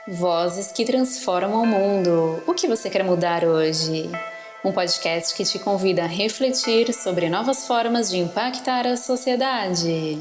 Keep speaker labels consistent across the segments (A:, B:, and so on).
A: Vozes que transformam o mundo. O que você quer mudar hoje? Um podcast que te convida a refletir sobre novas formas de impactar a sociedade.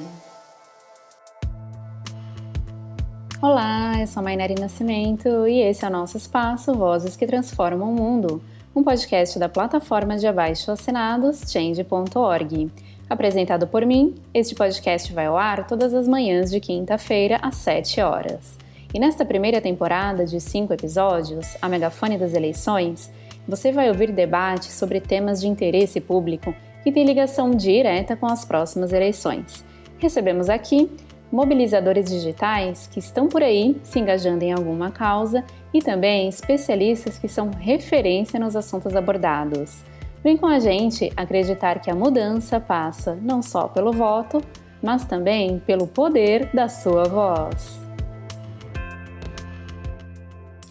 A: Olá, eu sou a Mainari Nascimento e esse é o nosso espaço Vozes que Transformam o Mundo, um podcast da plataforma de abaixo-assinados Change.org. Apresentado por mim, este podcast vai ao ar todas as manhãs de quinta-feira às 7 horas. E nesta primeira temporada de 5 episódios, a Megafone das Eleições, você vai ouvir debates sobre temas de interesse público que têm ligação direta com as próximas eleições. Recebemos aqui mobilizadores digitais que estão por aí se engajando em alguma causa e também especialistas que são referência nos assuntos abordados. Vem com a gente acreditar que a mudança passa não só pelo voto, mas também pelo poder da sua voz.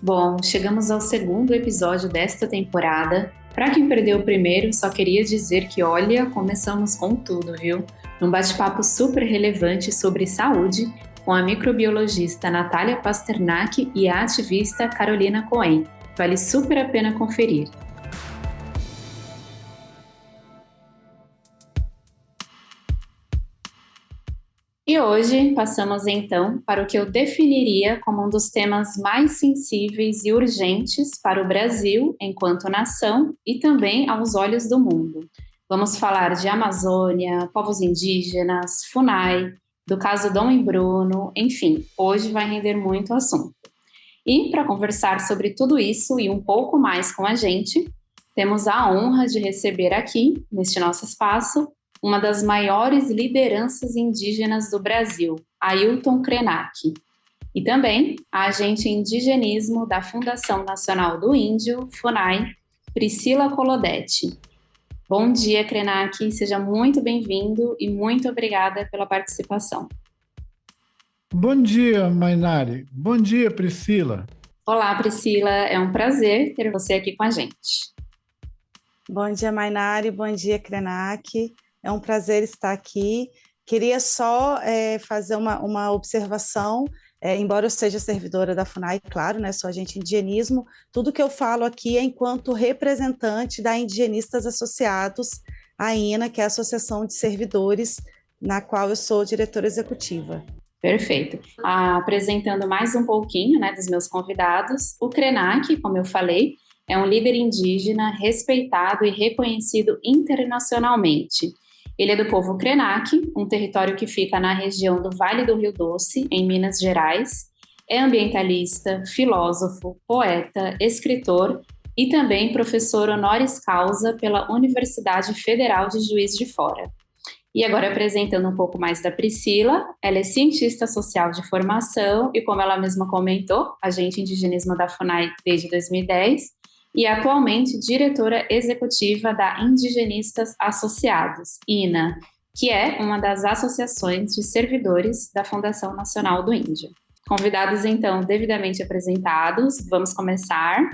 A: Bom, chegamos ao segundo episódio desta temporada. Para quem perdeu o primeiro, só queria dizer que, olha, começamos com tudo, viu? Num bate-papo super relevante sobre saúde, com a microbiologista Natália Pasternak e a ativista Carolina Cohen. Vale super a pena conferir. E hoje passamos então para o que eu definiria como um dos temas mais sensíveis e urgentes para o Brasil enquanto nação e também aos olhos do mundo. Vamos falar de Amazônia, povos indígenas, FUNAI, do caso Dom e Bruno, enfim, hoje vai render muito assunto. E para conversar sobre tudo isso e um pouco mais com a gente, temos a honra de receber aqui, neste nosso espaço, uma das maiores lideranças indígenas do Brasil, Ailton Krenak, e também a agente indigenismo da Fundação Nacional do Índio, FUNAI, Priscila Colodetti. Bom dia, Krenak, seja muito bem-vindo e muito obrigada pela participação.
B: Bom dia, Mainari. Bom dia, Priscila.
A: Olá, Priscila, é um prazer ter você aqui com a gente.
C: Bom dia, Mainari, bom dia, Krenak. É um prazer estar aqui. Queria só fazer uma observação, embora eu seja servidora da FUNAI, claro, né, sou agente indigenismo, tudo que eu falo aqui é enquanto representante da Indigenistas Associados, a INA, que é a Associação de Servidores, na qual eu sou diretora executiva.
A: Perfeito. Apresentando mais um pouquinho, né, dos meus convidados, o Krenak, como eu falei, é um líder indígena respeitado e reconhecido internacionalmente. Ele é do povo Krenak, um território que fica na região do Vale do Rio Doce, em Minas Gerais. É ambientalista, filósofo, poeta, escritor e também professor honoris causa pela Universidade Federal de Juiz de Fora. E agora apresentando um pouco mais da Priscila, ela é cientista social de formação e, como ela mesma comentou, agente indigenismo da FUNAI desde 2010, e atualmente diretora executiva da Indigenistas Associados, INA, que é uma das associações de servidores da Fundação Nacional do Índio. Convidados, então, devidamente apresentados, vamos começar.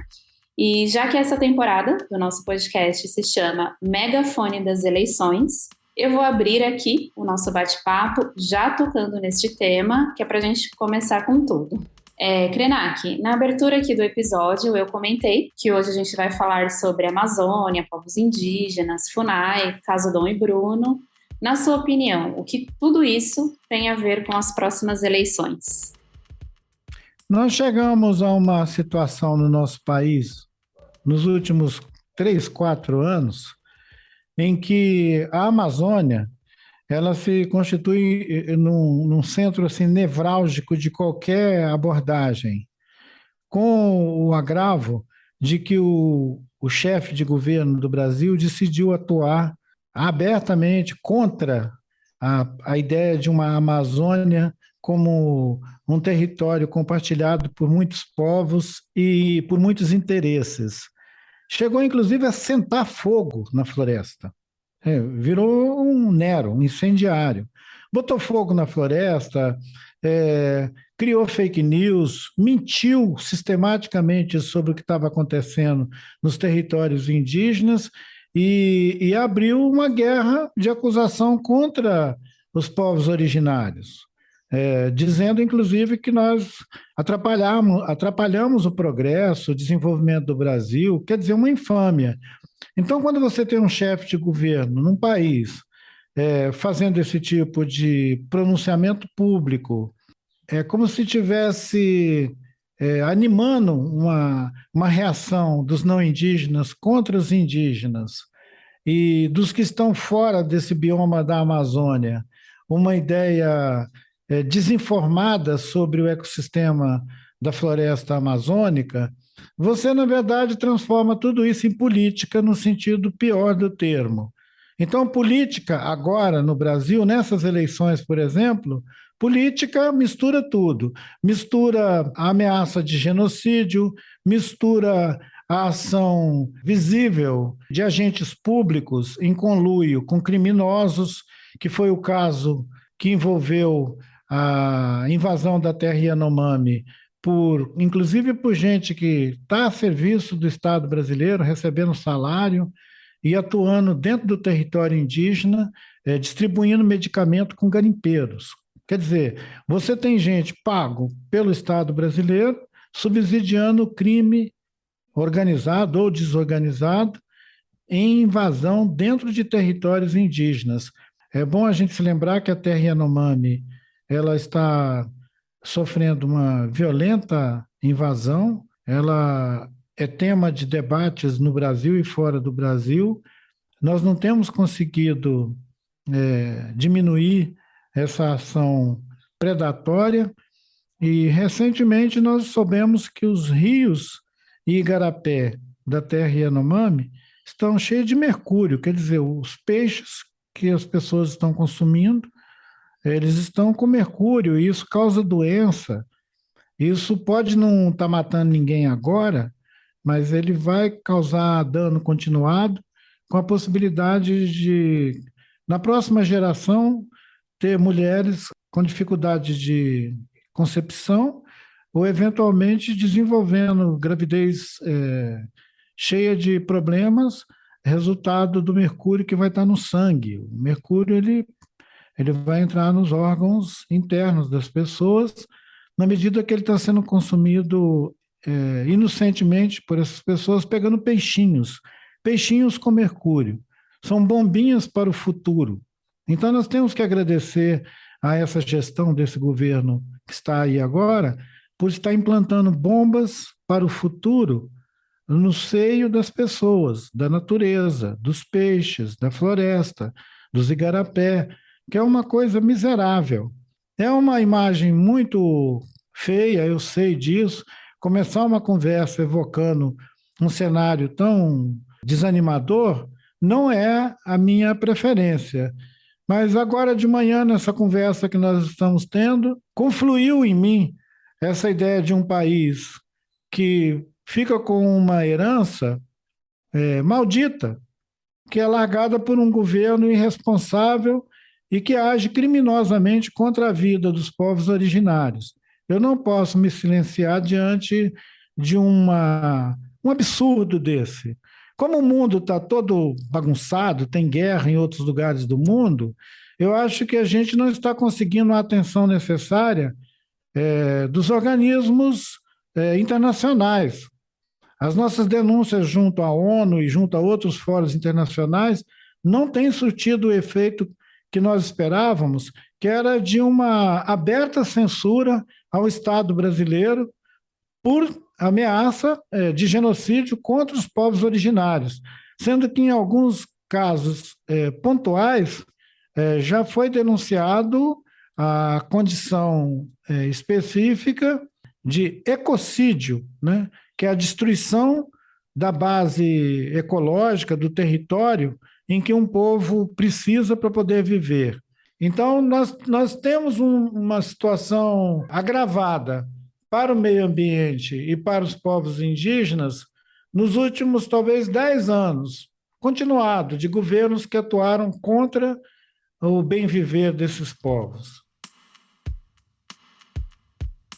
A: E já que essa temporada do nosso podcast se chama Megafone das Eleições, eu vou abrir aqui o nosso bate-papo já tocando neste tema, que é para a gente começar com tudo. Krenak, na abertura aqui do episódio eu comentei que hoje a gente vai falar sobre Amazônia, povos indígenas, FUNAI, caso Dom e Bruno. Na sua opinião, o que tudo isso tem a ver com as próximas eleições?
B: Nós chegamos a uma situação no nosso país, nos últimos 3, 4 anos, em que a Amazônia ela se constitui num centro assim, nevrálgico de qualquer abordagem, com o agravo de que o chefe de governo do Brasil decidiu atuar abertamente contra a ideia de uma Amazônia como um território compartilhado por muitos povos e por muitos interesses. Chegou, inclusive, a sentar fogo na floresta. Virou um Nero, um incendiário. Botou fogo na floresta, criou fake news, mentiu sistematicamente sobre o que estava acontecendo nos territórios indígenas e abriu uma guerra de acusação contra os povos originários. dizendo, inclusive, que nós atrapalhamos o progresso, o desenvolvimento do Brasil, quer dizer, uma infâmia. Então, quando você tem um chefe de governo num país fazendo esse tipo de pronunciamento público, é como se tivesse animando uma reação dos não indígenas contra os indígenas e dos que estão fora desse bioma da Amazônia, uma ideia desinformada sobre o ecossistema da floresta amazônica, você, na verdade, transforma tudo isso em política no sentido pior do termo. Então, política agora no Brasil, nessas eleições, por exemplo, política mistura tudo. Mistura a ameaça de genocídio, mistura a ação visível de agentes públicos em conluio com criminosos, que foi o caso que envolveu a invasão da terra Yanomami, inclusive por gente que está a serviço do Estado brasileiro, recebendo salário e atuando dentro do território indígena, distribuindo medicamento com garimpeiros. Quer dizer, você tem gente pago pelo Estado brasileiro subsidiando o crime organizado ou desorganizado em invasão dentro de territórios indígenas. É bom a gente se lembrar que a terra Yanomami ela está sofrendo uma violenta invasão, ela é tema de debates no Brasil e fora do Brasil. Nós não temos conseguido diminuir essa ação predatória e, recentemente, nós soubemos que os rios e igarapé da terra Yanomami estão cheios de mercúrio, quer dizer, os peixes que as pessoas estão consumindo, eles estão com mercúrio e isso causa doença. Isso pode não estar matando ninguém agora, mas ele vai causar dano continuado com a possibilidade de, na próxima geração, ter mulheres com dificuldade de concepção ou, eventualmente, desenvolvendo gravidez cheia de problemas, resultado do mercúrio que vai estar no sangue. O mercúrio ele vai entrar nos órgãos internos das pessoas, na medida que ele está sendo consumido inocentemente por essas pessoas, pegando peixinhos com mercúrio. São bombinhas para o futuro. Então, nós temos que agradecer a essa gestão desse governo que está aí agora, por estar implantando bombas para o futuro no seio das pessoas, da natureza, dos peixes, da floresta, dos igarapé, que é uma coisa miserável. É uma imagem muito feia, eu sei disso, começar uma conversa evocando um cenário tão desanimador não é a minha preferência. Mas agora de manhã, nessa conversa que nós estamos tendo, confluiu em mim essa ideia de um país que fica com uma herança maldita, que é largada por um governo irresponsável e que age criminosamente contra a vida dos povos originários. Eu não posso me silenciar diante de um absurdo desse. Como o mundo está todo bagunçado, tem guerra em outros lugares do mundo, eu acho que a gente não está conseguindo a atenção necessária dos organismos internacionais. As nossas denúncias junto à ONU e junto a outros fóruns internacionais não têm surtido o efeito que nós esperávamos, que era de uma aberta censura ao Estado brasileiro por ameaça de genocídio contra os povos originários, sendo que em alguns casos pontuais já foi denunciado a condição específica de ecocídio, né, que é a destruição da base ecológica do território em que um povo precisa para poder viver. Então, nós temos uma situação agravada para o meio ambiente e para os povos indígenas nos últimos, talvez, 10 anos, continuado, de governos que atuaram contra o bem viver desses povos.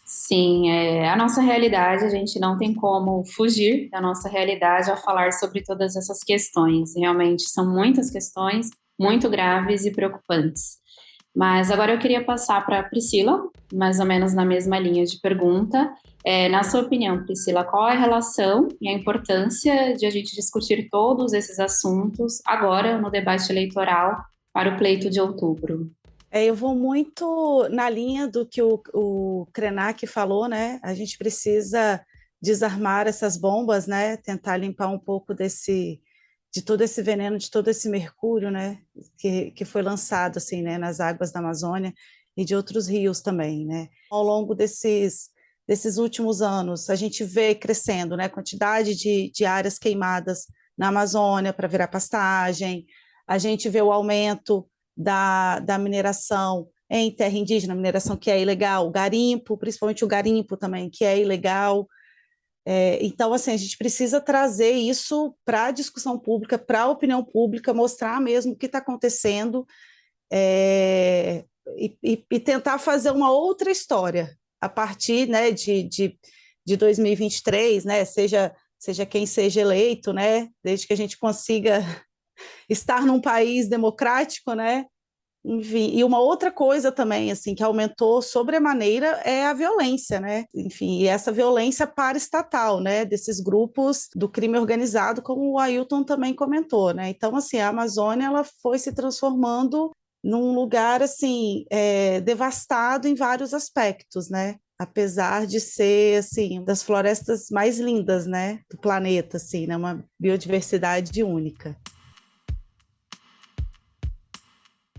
A: Sim, a nossa realidade, a gente não tem como fugir da nossa realidade ao falar sobre todas essas questões. Realmente são muitas questões muito graves e preocupantes. Mas agora eu queria passar para a Priscila, mais ou menos na mesma linha de pergunta. Na sua opinião, Priscila, qual é a relação e a importância de a gente discutir todos esses assuntos agora no debate eleitoral para o pleito de outubro?
C: Eu vou muito na linha do que o Krenak falou, né? A gente precisa desarmar essas bombas, né? Tentar limpar um pouco de todo esse veneno, de todo esse mercúrio, né? Que foi lançado assim, né? Nas águas da Amazônia e de outros rios também, né? Ao longo desses últimos anos, a gente vê crescendo, né? Quantidade de áreas queimadas na Amazônia para virar pastagem. A gente vê o aumento da mineração em terra indígena, mineração que é ilegal, o garimpo, principalmente o garimpo também, que é ilegal. Então, assim, a gente precisa trazer isso para a discussão pública, para a opinião pública, mostrar mesmo o que está acontecendo, e tentar fazer uma outra história a partir, né, de 2023, né, seja quem seja eleito, né, desde que a gente consiga estar num país democrático, né? Enfim, e uma outra coisa também, assim, que aumentou sobremaneira é a violência, né? Enfim, e essa violência paraestatal, né? Desses grupos do crime organizado, como o Ailton também comentou, né? Então, assim, a Amazônia, ela foi se transformando num lugar, assim, devastado em vários aspectos, né? Apesar de ser, assim, das florestas mais lindas, né? Do planeta, assim, né? Uma biodiversidade única.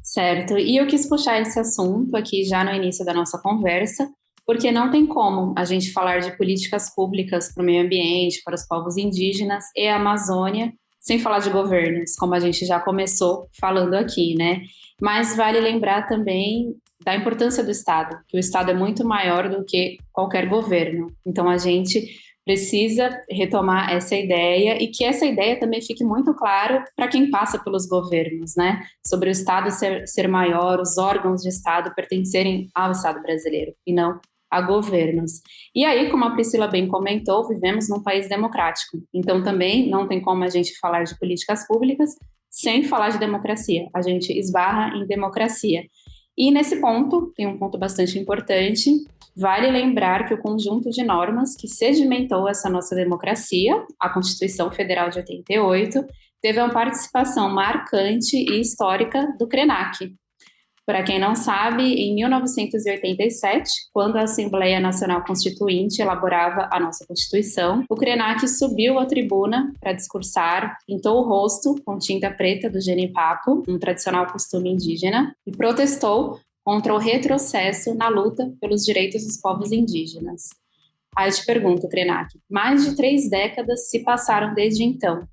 A: Certo, e eu quis puxar esse assunto aqui já no início da nossa conversa, porque não tem como a gente falar de políticas públicas para o meio ambiente, para os povos indígenas e a Amazônia, sem falar de governos, como a gente já começou falando aqui, né? Mas vale lembrar também da importância do Estado, que o Estado é muito maior do que qualquer governo. Então a gente precisa retomar essa ideia e que essa ideia também fique muito claro para quem passa pelos governos, né? Sobre o Estado ser maior, os órgãos de Estado pertencerem ao Estado brasileiro e não a governos. E aí, como a Priscila bem comentou, vivemos num país democrático, então também não tem como a gente falar de políticas públicas sem falar de democracia. A gente esbarra em democracia. E nesse ponto, tem um ponto bastante importante, vale lembrar que o conjunto de normas que sedimentou essa nossa democracia, a Constituição Federal de 88, teve uma participação marcante e histórica do Krenak. Para quem não sabe, em 1987, quando a Assembleia Nacional Constituinte elaborava a nossa Constituição, o Krenak subiu à tribuna para discursar, pintou o rosto com tinta preta do genipapo, um tradicional costume indígena, e protestou contra o retrocesso na luta pelos direitos dos povos indígenas. Aí eu te pergunto, Krenak, mais de 3 décadas se passaram desde então.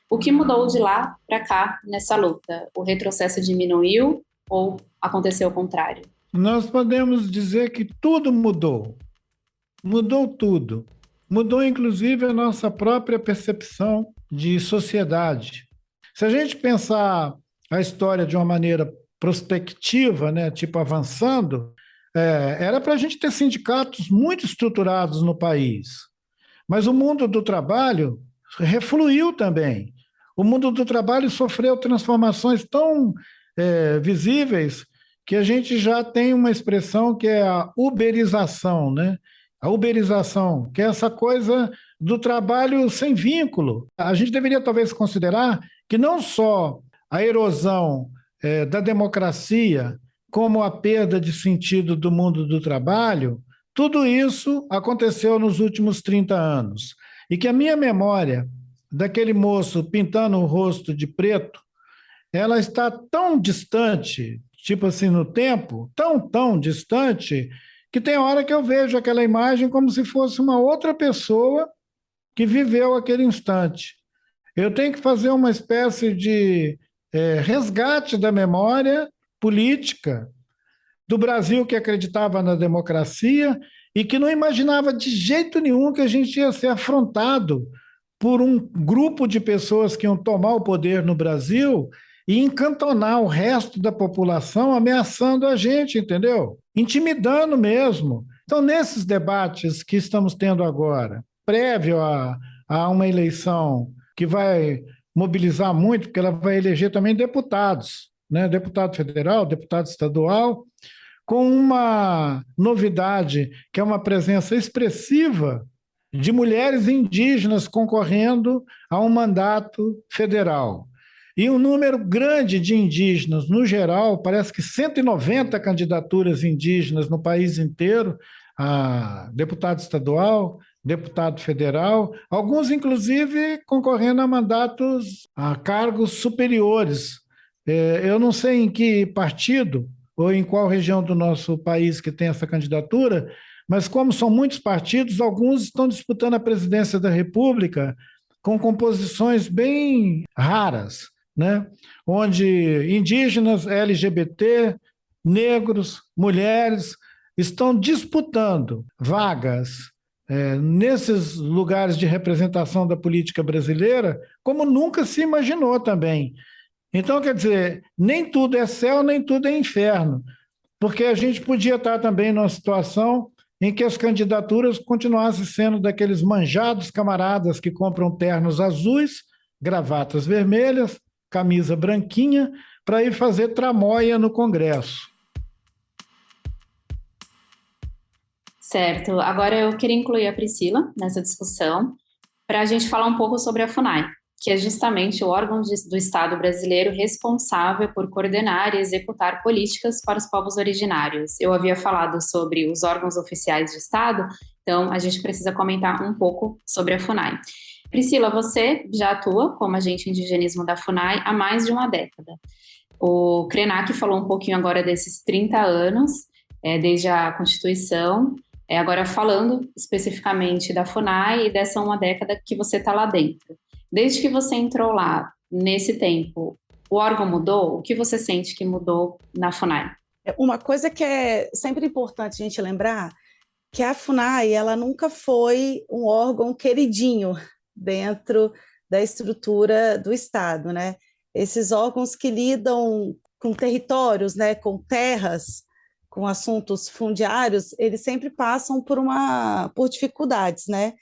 A: O que mudou de lá para cá nessa luta? O retrocesso diminuiu ou aconteceu o contrário?
B: Nós podemos dizer que tudo mudou. Mudou tudo. Mudou, inclusive, a nossa própria percepção de sociedade. Se a gente pensar a história de uma maneira prospectiva, né, tipo avançando, era para a gente ter sindicatos muito estruturados no país. Mas o mundo do trabalho refluiu também. O mundo do trabalho sofreu transformações tão visíveis que a gente já tem uma expressão que é a uberização, né? A uberização, que é essa coisa do trabalho sem vínculo. A gente deveria talvez considerar que não só a erosão da democracia, como a perda de sentido do mundo do trabalho, tudo isso aconteceu nos últimos 30 anos. E que a minha memória daquele moço pintando o rosto de preto, ela está tão distante, tipo assim, no tempo, tão distante, que tem hora que eu vejo aquela imagem como se fosse uma outra pessoa que viveu aquele instante. Eu tenho que fazer uma espécie de resgate da memória política do Brasil que acreditava na democracia e que não imaginava de jeito nenhum que a gente ia ser afrontado por um grupo de pessoas que iam tomar o poder no Brasil e encantonar o resto da população ameaçando a gente, entendeu? Intimidando mesmo. Então, nesses debates que estamos tendo agora, prévio a uma eleição que vai mobilizar muito, porque ela vai eleger também deputados. né? Deputado federal, deputado estadual, com uma novidade, que é uma presença expressiva de mulheres indígenas concorrendo a um mandato federal. E um número grande de indígenas, no geral, parece que 190 candidaturas indígenas no país inteiro, a deputado estadual, deputado federal, alguns, inclusive, concorrendo a mandatos, a cargos superiores. Eu não sei em que partido ou em qual região do nosso país que tem essa candidatura, mas como são muitos partidos, alguns estão disputando a presidência da República com composições bem raras, né? Onde indígenas, LGBT, negros, mulheres estão disputando vagas nesses lugares de representação da política brasileira, como nunca se imaginou também. Então, quer dizer, nem tudo é céu, nem tudo é inferno, porque a gente podia estar também numa situação em que as candidaturas continuassem sendo daqueles manjados camaradas que compram ternos azuis, gravatas vermelhas, camisa branquinha, para ir fazer tramóia no Congresso.
A: Certo. Agora eu queria incluir a Priscila nessa discussão para a gente falar um pouco sobre a FUNAI, que é justamente o órgão do Estado brasileiro responsável por coordenar e executar políticas para os povos originários. Eu havia falado sobre os órgãos oficiais de Estado, então a gente precisa comentar um pouco sobre a FUNAI. Priscila, você já atua como agente de indigenismo da FUNAI há mais de uma década. O Krenak falou um pouquinho agora desses 30 anos, desde a Constituição, agora falando especificamente da FUNAI e dessa uma década que você está lá dentro. Desde que você entrou lá, nesse tempo, o órgão mudou? O que você sente que mudou na FUNAI?
C: Uma coisa que é sempre importante a gente lembrar, que a FUNAI ela nunca foi um órgão queridinho dentro da estrutura do Estado, né? Esses órgãos que lidam com territórios, né, com terras, com assuntos fundiários, eles sempre passam por dificuldades, né?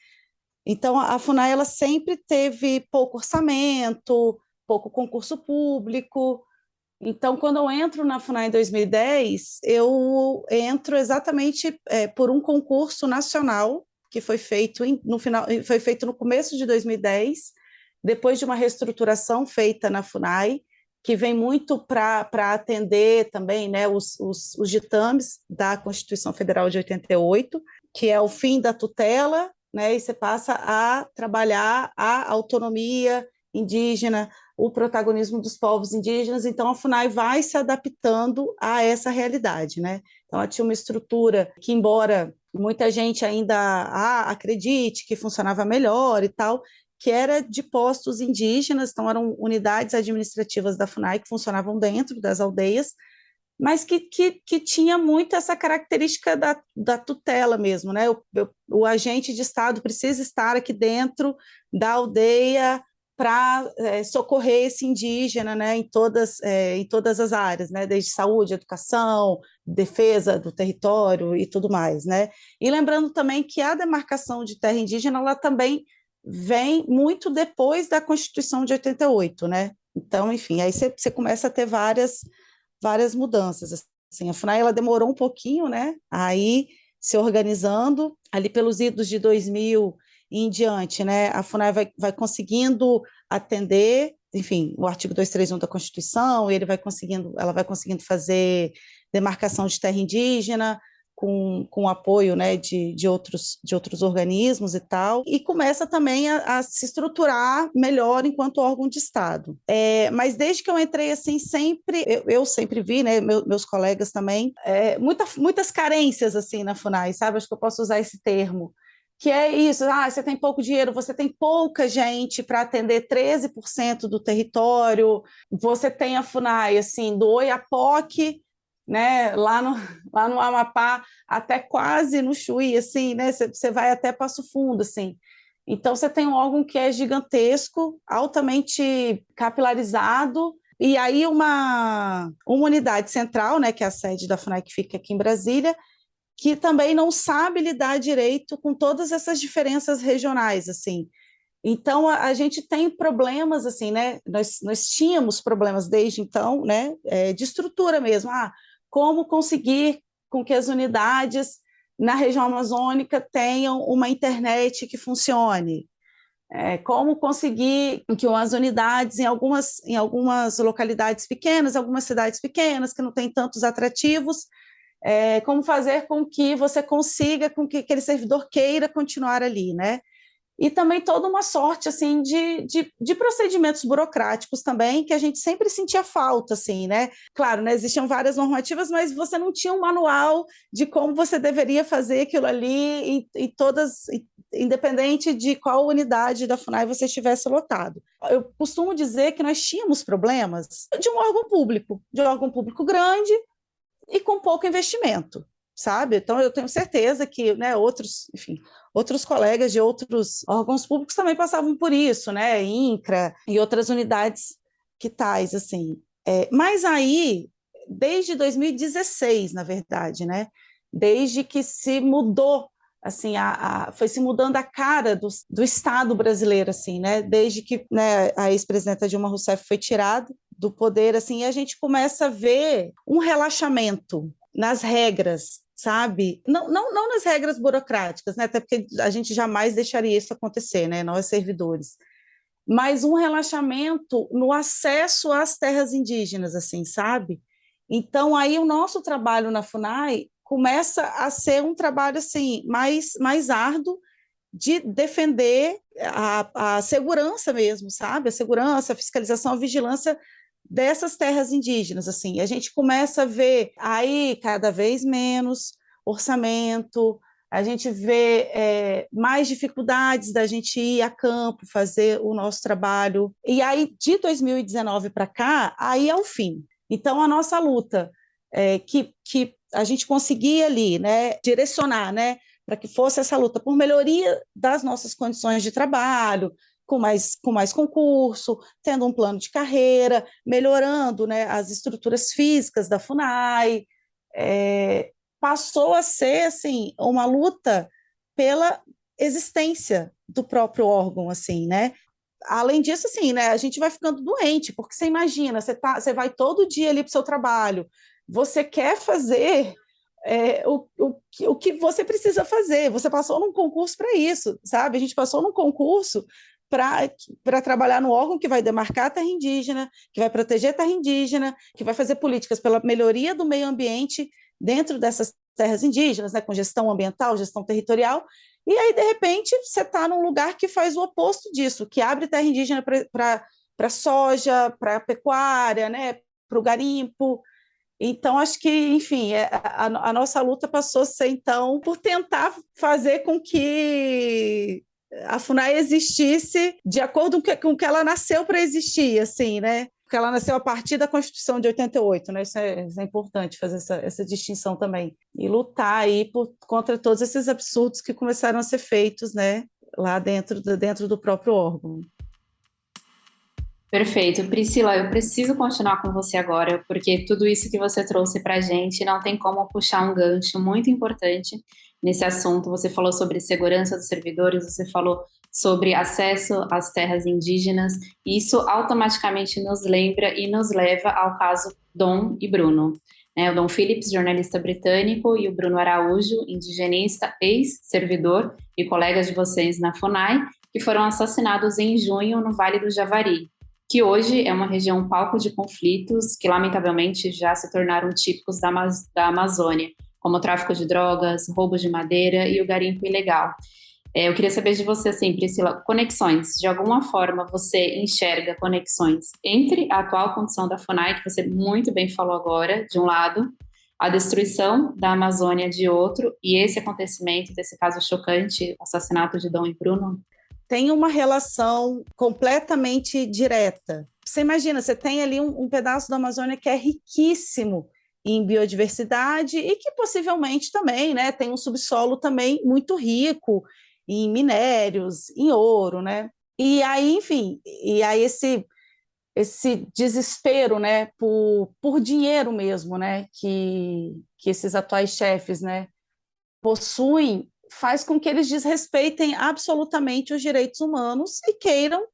C: Então, a FUNAI ela sempre teve pouco orçamento, pouco concurso público. Então, quando eu entro na FUNAI em 2010, eu entro exatamente por um concurso nacional que foi feito no começo de 2010, depois de uma reestruturação feita na FUNAI, que vem muito para atender também, né, os ditames da Constituição Federal de 88, que é o fim da tutela, né, e você passa a trabalhar a autonomia indígena, o protagonismo dos povos indígenas. Então a FUNAI vai se adaptando a essa realidade, né? Então ela tinha uma estrutura que, embora muita gente ainda acredite que funcionava melhor e tal, que era de postos indígenas, então eram unidades administrativas da FUNAI que funcionavam dentro das aldeias, mas que tinha muito essa característica da tutela mesmo, né? O agente de Estado precisa estar aqui dentro da aldeia para socorrer esse indígena, né? Em todas as áreas, né? Desde saúde, educação, defesa do território e tudo mais, né? E lembrando também que a demarcação de terra indígena, ela também vem muito depois da Constituição de 88, né? Então, enfim, aí você começa a ter várias mudanças. Assim, a FUNAI ela demorou um pouquinho, né? Aí se organizando, ali pelos idos de 2000 e em diante, né? A FUNAI vai conseguindo atender, enfim, o artigo 231 da Constituição, ela vai conseguindo fazer demarcação de terra indígena, com apoio, né, de outros organismos e tal, e começa também a se estruturar melhor enquanto órgão de Estado. Mas desde que eu entrei, assim, eu sempre vi, né, meus colegas também, muitas carências, assim, na FUNAI, sabe? Acho que eu posso usar esse termo, que é isso, você tem pouco dinheiro, você tem pouca gente para atender 13% do território, você tem a FUNAI, assim, do Oiapoque, né, lá no Amapá, até quase no Chuí, assim, né, você vai até Passo Fundo, assim. Então, você tem um órgão que é gigantesco, altamente capilarizado, e aí uma unidade central, né, que é a sede da FUNAI, que fica aqui em Brasília, que também não sabe lidar direito com todas essas diferenças regionais, assim. Então, a gente tem problemas, assim, né? Nós tínhamos problemas desde então, né? De estrutura mesmo. Como conseguir com que as unidades na região amazônica tenham uma internet que funcione? Como conseguir que as unidades em algumas localidades pequenas, algumas cidades pequenas, que não têm tantos atrativos, como fazer com que você consiga, com que aquele servidor queira continuar ali, né? E também toda uma sorte assim de procedimentos burocráticos também que a gente sempre sentia falta, assim, né? Claro, né, existiam várias normativas, mas você não tinha um manual de como você deveria fazer aquilo ali e todas, independente de qual unidade da FUNAI você estivesse lotado. Eu costumo dizer que nós tínhamos problemas de um órgão público grande e com pouco investimento, sabe? Então, eu tenho certeza que, né, outros colegas de outros órgãos públicos também passavam por isso, né? INCRA e outras unidades que tais, assim. Mas aí, desde 2016, na verdade, né? Desde que se mudou, assim, foi se mudando a cara do Estado brasileiro, assim, né? Desde que, né, a ex-presidenta Dilma Rousseff foi tirada do poder, assim, e a gente começa a ver um relaxamento nas regras, sabe? Não nas regras burocráticas, né? Até porque a gente jamais deixaria isso acontecer, né? Nós servidores, mas um relaxamento no acesso às terras indígenas, assim, sabe? Então aí o nosso trabalho na FUNAI começa a ser um trabalho assim mais árduo de defender a segurança mesmo, sabe? A segurança, a fiscalização, a vigilância dessas terras indígenas, assim. A gente começa a ver aí cada vez menos orçamento, a gente vê mais dificuldades da gente ir a campo, fazer o nosso trabalho. E aí, de 2019 para cá, aí é o fim. Então, a nossa luta, que a gente conseguia ali, né, direcionar, né, para que fosse essa luta por melhoria das nossas condições de trabalho, com mais concurso, tendo um plano de carreira, melhorando, né, as estruturas físicas da FUNAI, passou a ser assim uma luta pela existência do próprio órgão, assim, né? Além disso, assim, né, a gente vai ficando doente, porque você imagina, você vai todo dia ali para o seu trabalho, você quer fazer o que você precisa fazer. Você passou num concurso para isso, sabe? A gente passou num concurso para trabalhar no órgão que vai demarcar a terra indígena, que vai proteger a terra indígena, que vai fazer políticas pela melhoria do meio ambiente dentro dessas terras indígenas, né, com gestão ambiental, gestão territorial, e aí, de repente, você está num lugar que faz o oposto disso, que abre terra indígena para soja, para pecuária, né, para o garimpo. Então, acho que, enfim, a nossa luta passou a ser, então, por tentar fazer com que a FUNAI existisse de acordo com que ela nasceu para existir, assim, né? Porque ela nasceu a partir da Constituição de 88, né? Isso é importante fazer essa distinção também. E lutar aí contra todos esses absurdos que começaram a ser feitos, né? Lá dentro do próprio órgão.
A: Perfeito. Priscila, eu preciso continuar com você agora, porque tudo isso que você trouxe para a gente não tem como puxar um gancho muito importante nesse assunto. Você falou sobre segurança dos servidores, você falou sobre acesso às terras indígenas, e isso automaticamente nos lembra e nos leva ao caso Dom e Bruno. O Dom Phillips, jornalista britânico, e o Bruno Araújo, indigenista, ex-servidor e colegas de vocês na FUNAI, que foram assassinados em junho no Vale do Javari, que hoje é uma região palco de conflitos que, lamentavelmente, já se tornaram típicos da Amazônia, como o tráfico de drogas, roubo de madeira e o garimpo ilegal. Eu queria saber de você, assim, Priscila, conexões. De alguma forma, você enxerga conexões entre a atual condição da FUNAI, que você muito bem falou agora, de um lado, a destruição da Amazônia de outro, e esse acontecimento, desse caso chocante, o assassinato de Dom e Bruno?
C: Tem uma relação completamente direta. Você imagina, você tem ali um pedaço da Amazônia que é riquíssimo em biodiversidade e que possivelmente também, né, tem um subsolo também muito rico em minérios, em ouro, né? E aí, enfim, esse desespero, né, por dinheiro mesmo, né, que esses atuais chefes, né, possuem faz com que eles desrespeitem absolutamente os direitos humanos e queiram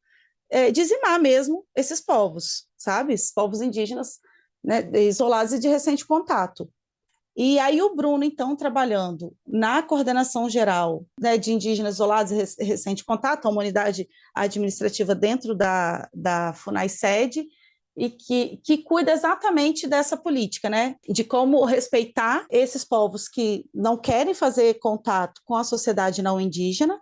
C: dizimar mesmo esses povos, sabe? Esses povos indígenas, né, isolados e de recente contato. E aí o Bruno, então, trabalhando na coordenação geral, né, de indígenas isolados e recente contato, a unidade administrativa dentro da FUNAI-SED, e que cuida exatamente dessa política, né, de como respeitar esses povos que não querem fazer contato com a sociedade não indígena,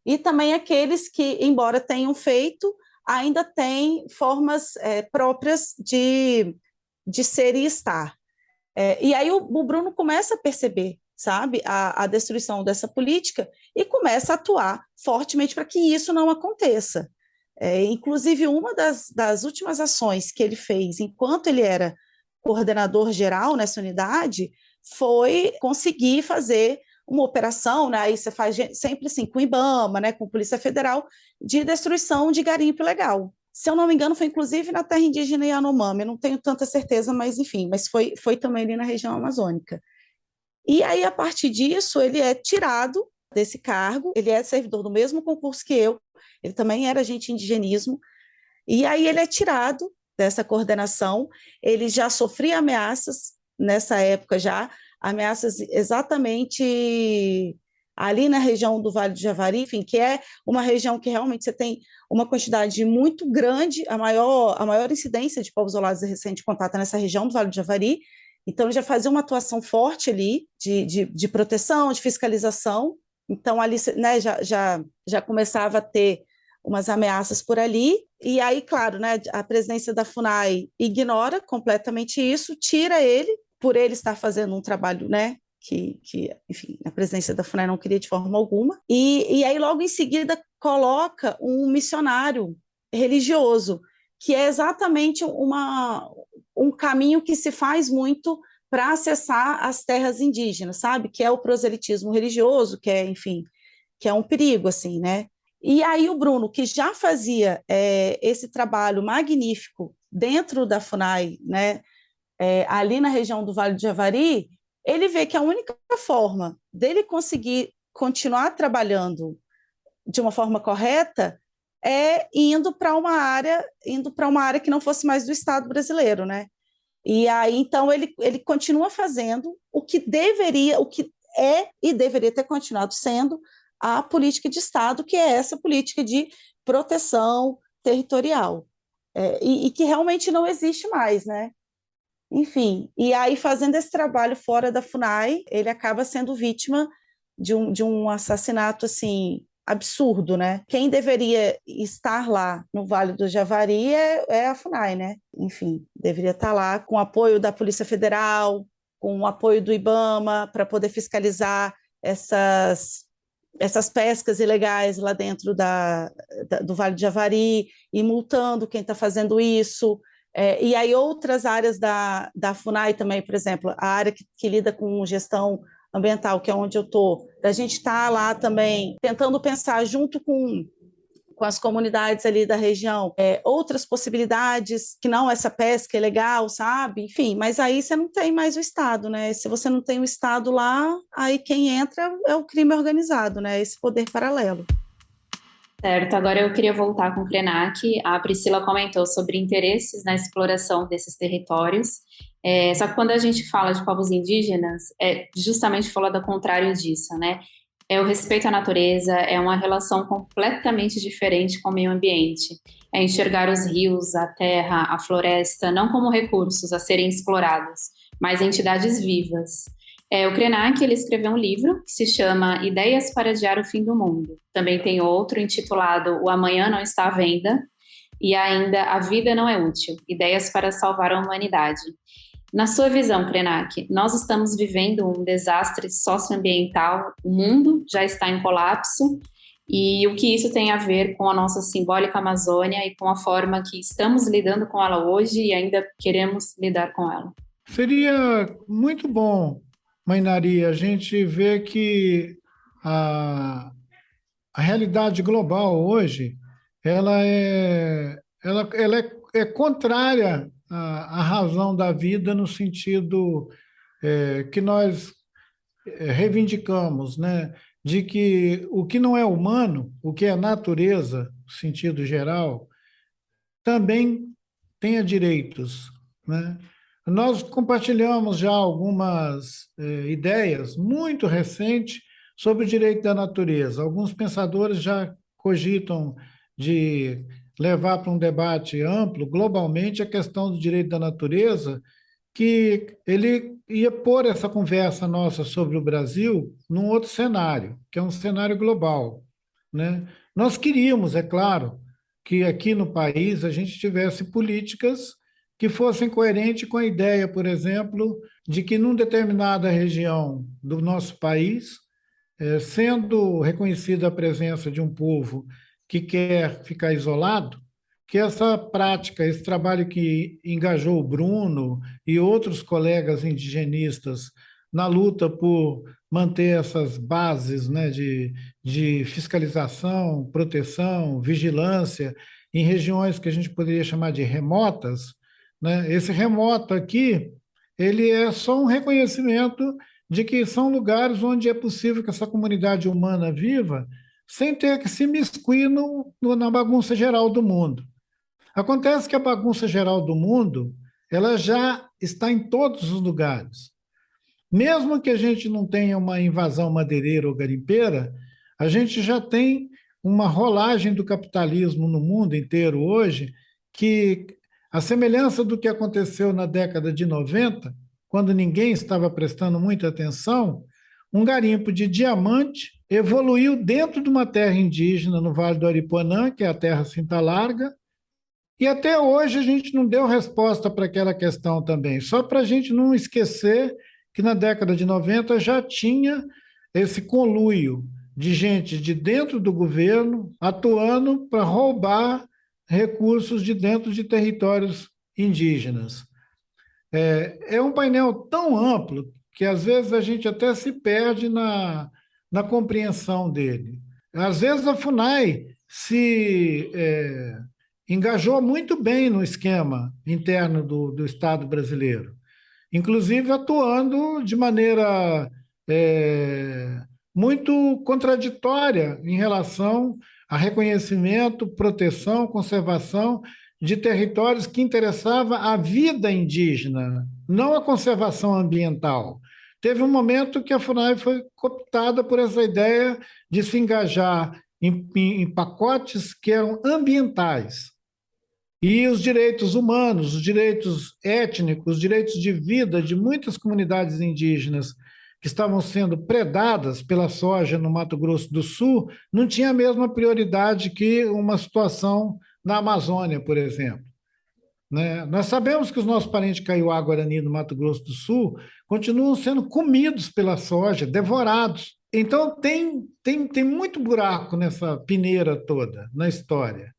C: e também aqueles que, embora tenham feito, ainda têm formas próprias de ser e estar. E aí o Bruno começa a perceber, sabe, a destruição dessa política e começa a atuar fortemente para que isso não aconteça. Inclusive, uma das últimas ações que ele fez enquanto ele era coordenador geral nessa unidade foi conseguir fazer uma operação, né, aí você faz sempre assim, com o IBAMA, né, com a Polícia Federal, de destruição de garimpo ilegal. Se eu não me engano, foi inclusive na terra indígena Yanomami, eu não tenho tanta certeza, mas enfim, mas foi também ali na região amazônica. E aí, a partir disso, ele é tirado desse cargo, ele é servidor do mesmo concurso que eu, ele também era agente de indigenismo, e aí ele é tirado dessa coordenação, ele já sofria ameaças nessa época já, ameaças exatamente ali na região do Vale do Javari, enfim, que é uma região que realmente você tem uma quantidade muito grande, a maior incidência de povos isolados e recente contato nessa região do Vale do Javari, então ele já fazia uma atuação forte ali de proteção, de fiscalização, então ali, né, já começava a ter umas ameaças por ali, e aí, claro, né, a presidência da FUNAI ignora completamente isso, tira ele, por ele estar fazendo um trabalho, né, que enfim, a presidência da FUNAI não queria de forma alguma, e aí logo em seguida coloca um missionário religioso, que é exatamente um caminho que se faz muito para acessar as terras indígenas, sabe? Que é o proselitismo religioso, que é, enfim, que é um perigo, assim, né? E aí o Bruno, que já fazia esse trabalho magnífico dentro da FUNAI, né, ali na região do Vale do Javari, ele vê que a única forma dele conseguir continuar trabalhando de uma forma correta é indo para uma área que não fosse mais do Estado brasileiro, né? E aí então ele continua fazendo o que é e deveria ter continuado sendo a política de Estado, que é essa política de proteção territorial, e que realmente não existe mais, né? Enfim, e aí fazendo esse trabalho fora da FUNAI, ele acaba sendo vítima de um assassinato, assim, absurdo, né? Quem deveria estar lá no Vale do Javari é a FUNAI, né? Enfim, deveria estar lá com o apoio da Polícia Federal, com o apoio do IBAMA, para poder fiscalizar essas pescas ilegais lá dentro do Vale do Javari e multando quem está fazendo isso. E aí outras áreas da FUNAI também, por exemplo, a área que lida com gestão ambiental, que é onde eu estou, a gente está lá também tentando pensar junto com as comunidades ali da região, outras possibilidades, que não essa pesca ilegal, sabe? Enfim, mas aí você não tem mais o Estado, né? Se você não tem o Estado lá, aí quem entra é o crime organizado, né? Esse poder paralelo.
A: Certo, agora eu queria voltar com o Krenak. A Priscila comentou sobre interesses na exploração desses territórios. Só que quando a gente fala de povos indígenas, justamente falou do contrário disso, né? É o respeito à natureza, é uma relação completamente diferente com o meio ambiente. É enxergar os rios, a terra, a floresta, não como recursos a serem explorados, mas entidades vivas. O Krenak, ele escreveu um livro que se chama Ideias para Adiar o Fim do Mundo. Também tem outro intitulado O Amanhã Não Está à Venda e ainda A Vida Não é Útil, Ideias para Salvar a Humanidade. Na sua visão, Krenak, nós estamos vivendo um desastre socioambiental, o mundo já está em colapso, e o que isso tem a ver com a nossa simbólica Amazônia e com a forma que estamos lidando com ela hoje e ainda queremos lidar com ela?
B: Seria muito bom, Mainari, a gente vê que a realidade global hoje ela é contrária à razão da vida no sentido que nós reivindicamos, né? de que o que não é humano, o que é natureza, no sentido geral, também tenha direitos, né? Nós compartilhamos já algumas ideias muito recentes sobre o direito da natureza. Alguns pensadores já cogitam de levar para um debate amplo, globalmente, a questão do direito da natureza, que ele ia pôr essa conversa nossa sobre o Brasil num outro cenário, que é um cenário global, né? Nós queríamos, é claro, que aqui no país a gente tivesse políticas que fossem coerentes com a ideia, por exemplo, de que numa determinada região do nosso país, sendo reconhecida a presença de um povo que quer ficar isolado, que essa prática, esse trabalho que engajou o Bruno e outros colegas indigenistas na luta por manter essas bases, né, de fiscalização, proteção, vigilância em regiões que a gente poderia chamar de remotas, né? Esse remoto aqui, ele é só um reconhecimento de que são lugares onde é possível que essa comunidade humana viva sem ter que se miscuir na bagunça geral do mundo. Acontece que a bagunça geral do mundo, ela já está em todos os lugares. Mesmo que a gente não tenha uma invasão madeireira ou garimpeira, a gente já tem uma rolagem do capitalismo no mundo inteiro hoje, que, a semelhança do que aconteceu na década de 90, quando ninguém estava prestando muita atenção, um garimpo de diamante evoluiu dentro de uma terra indígena no Vale do Aripuanã, que é a terra Cinta Larga, e até hoje a gente não deu resposta para aquela questão também, só para a gente não esquecer que na década de 90 já tinha esse conluio de gente de dentro do governo atuando para roubar recursos de dentro de territórios indígenas. É um painel tão amplo que às vezes a gente até se perde na compreensão dele. Às vezes a FUNAI se engajou muito bem no esquema interno do Estado brasileiro, inclusive atuando de maneira muito contraditória em relação a reconhecimento, proteção, conservação de territórios que interessava a vida indígena, não a conservação ambiental. Teve um momento que a FUNAI foi cooptada por essa ideia de se engajar em pacotes que eram ambientais. E os direitos humanos, os direitos étnicos, os direitos de vida de muitas comunidades indígenas que estavam sendo predadas pela soja no Mato Grosso do Sul, não tinha a mesma prioridade que uma situação na Amazônia, por exemplo. Né? Nós sabemos que os nossos parentes Kaiowá-Guarani no Mato Grosso do Sul continuam sendo comidos pela soja, devorados. Então, tem muito buraco nessa peneira toda, na história.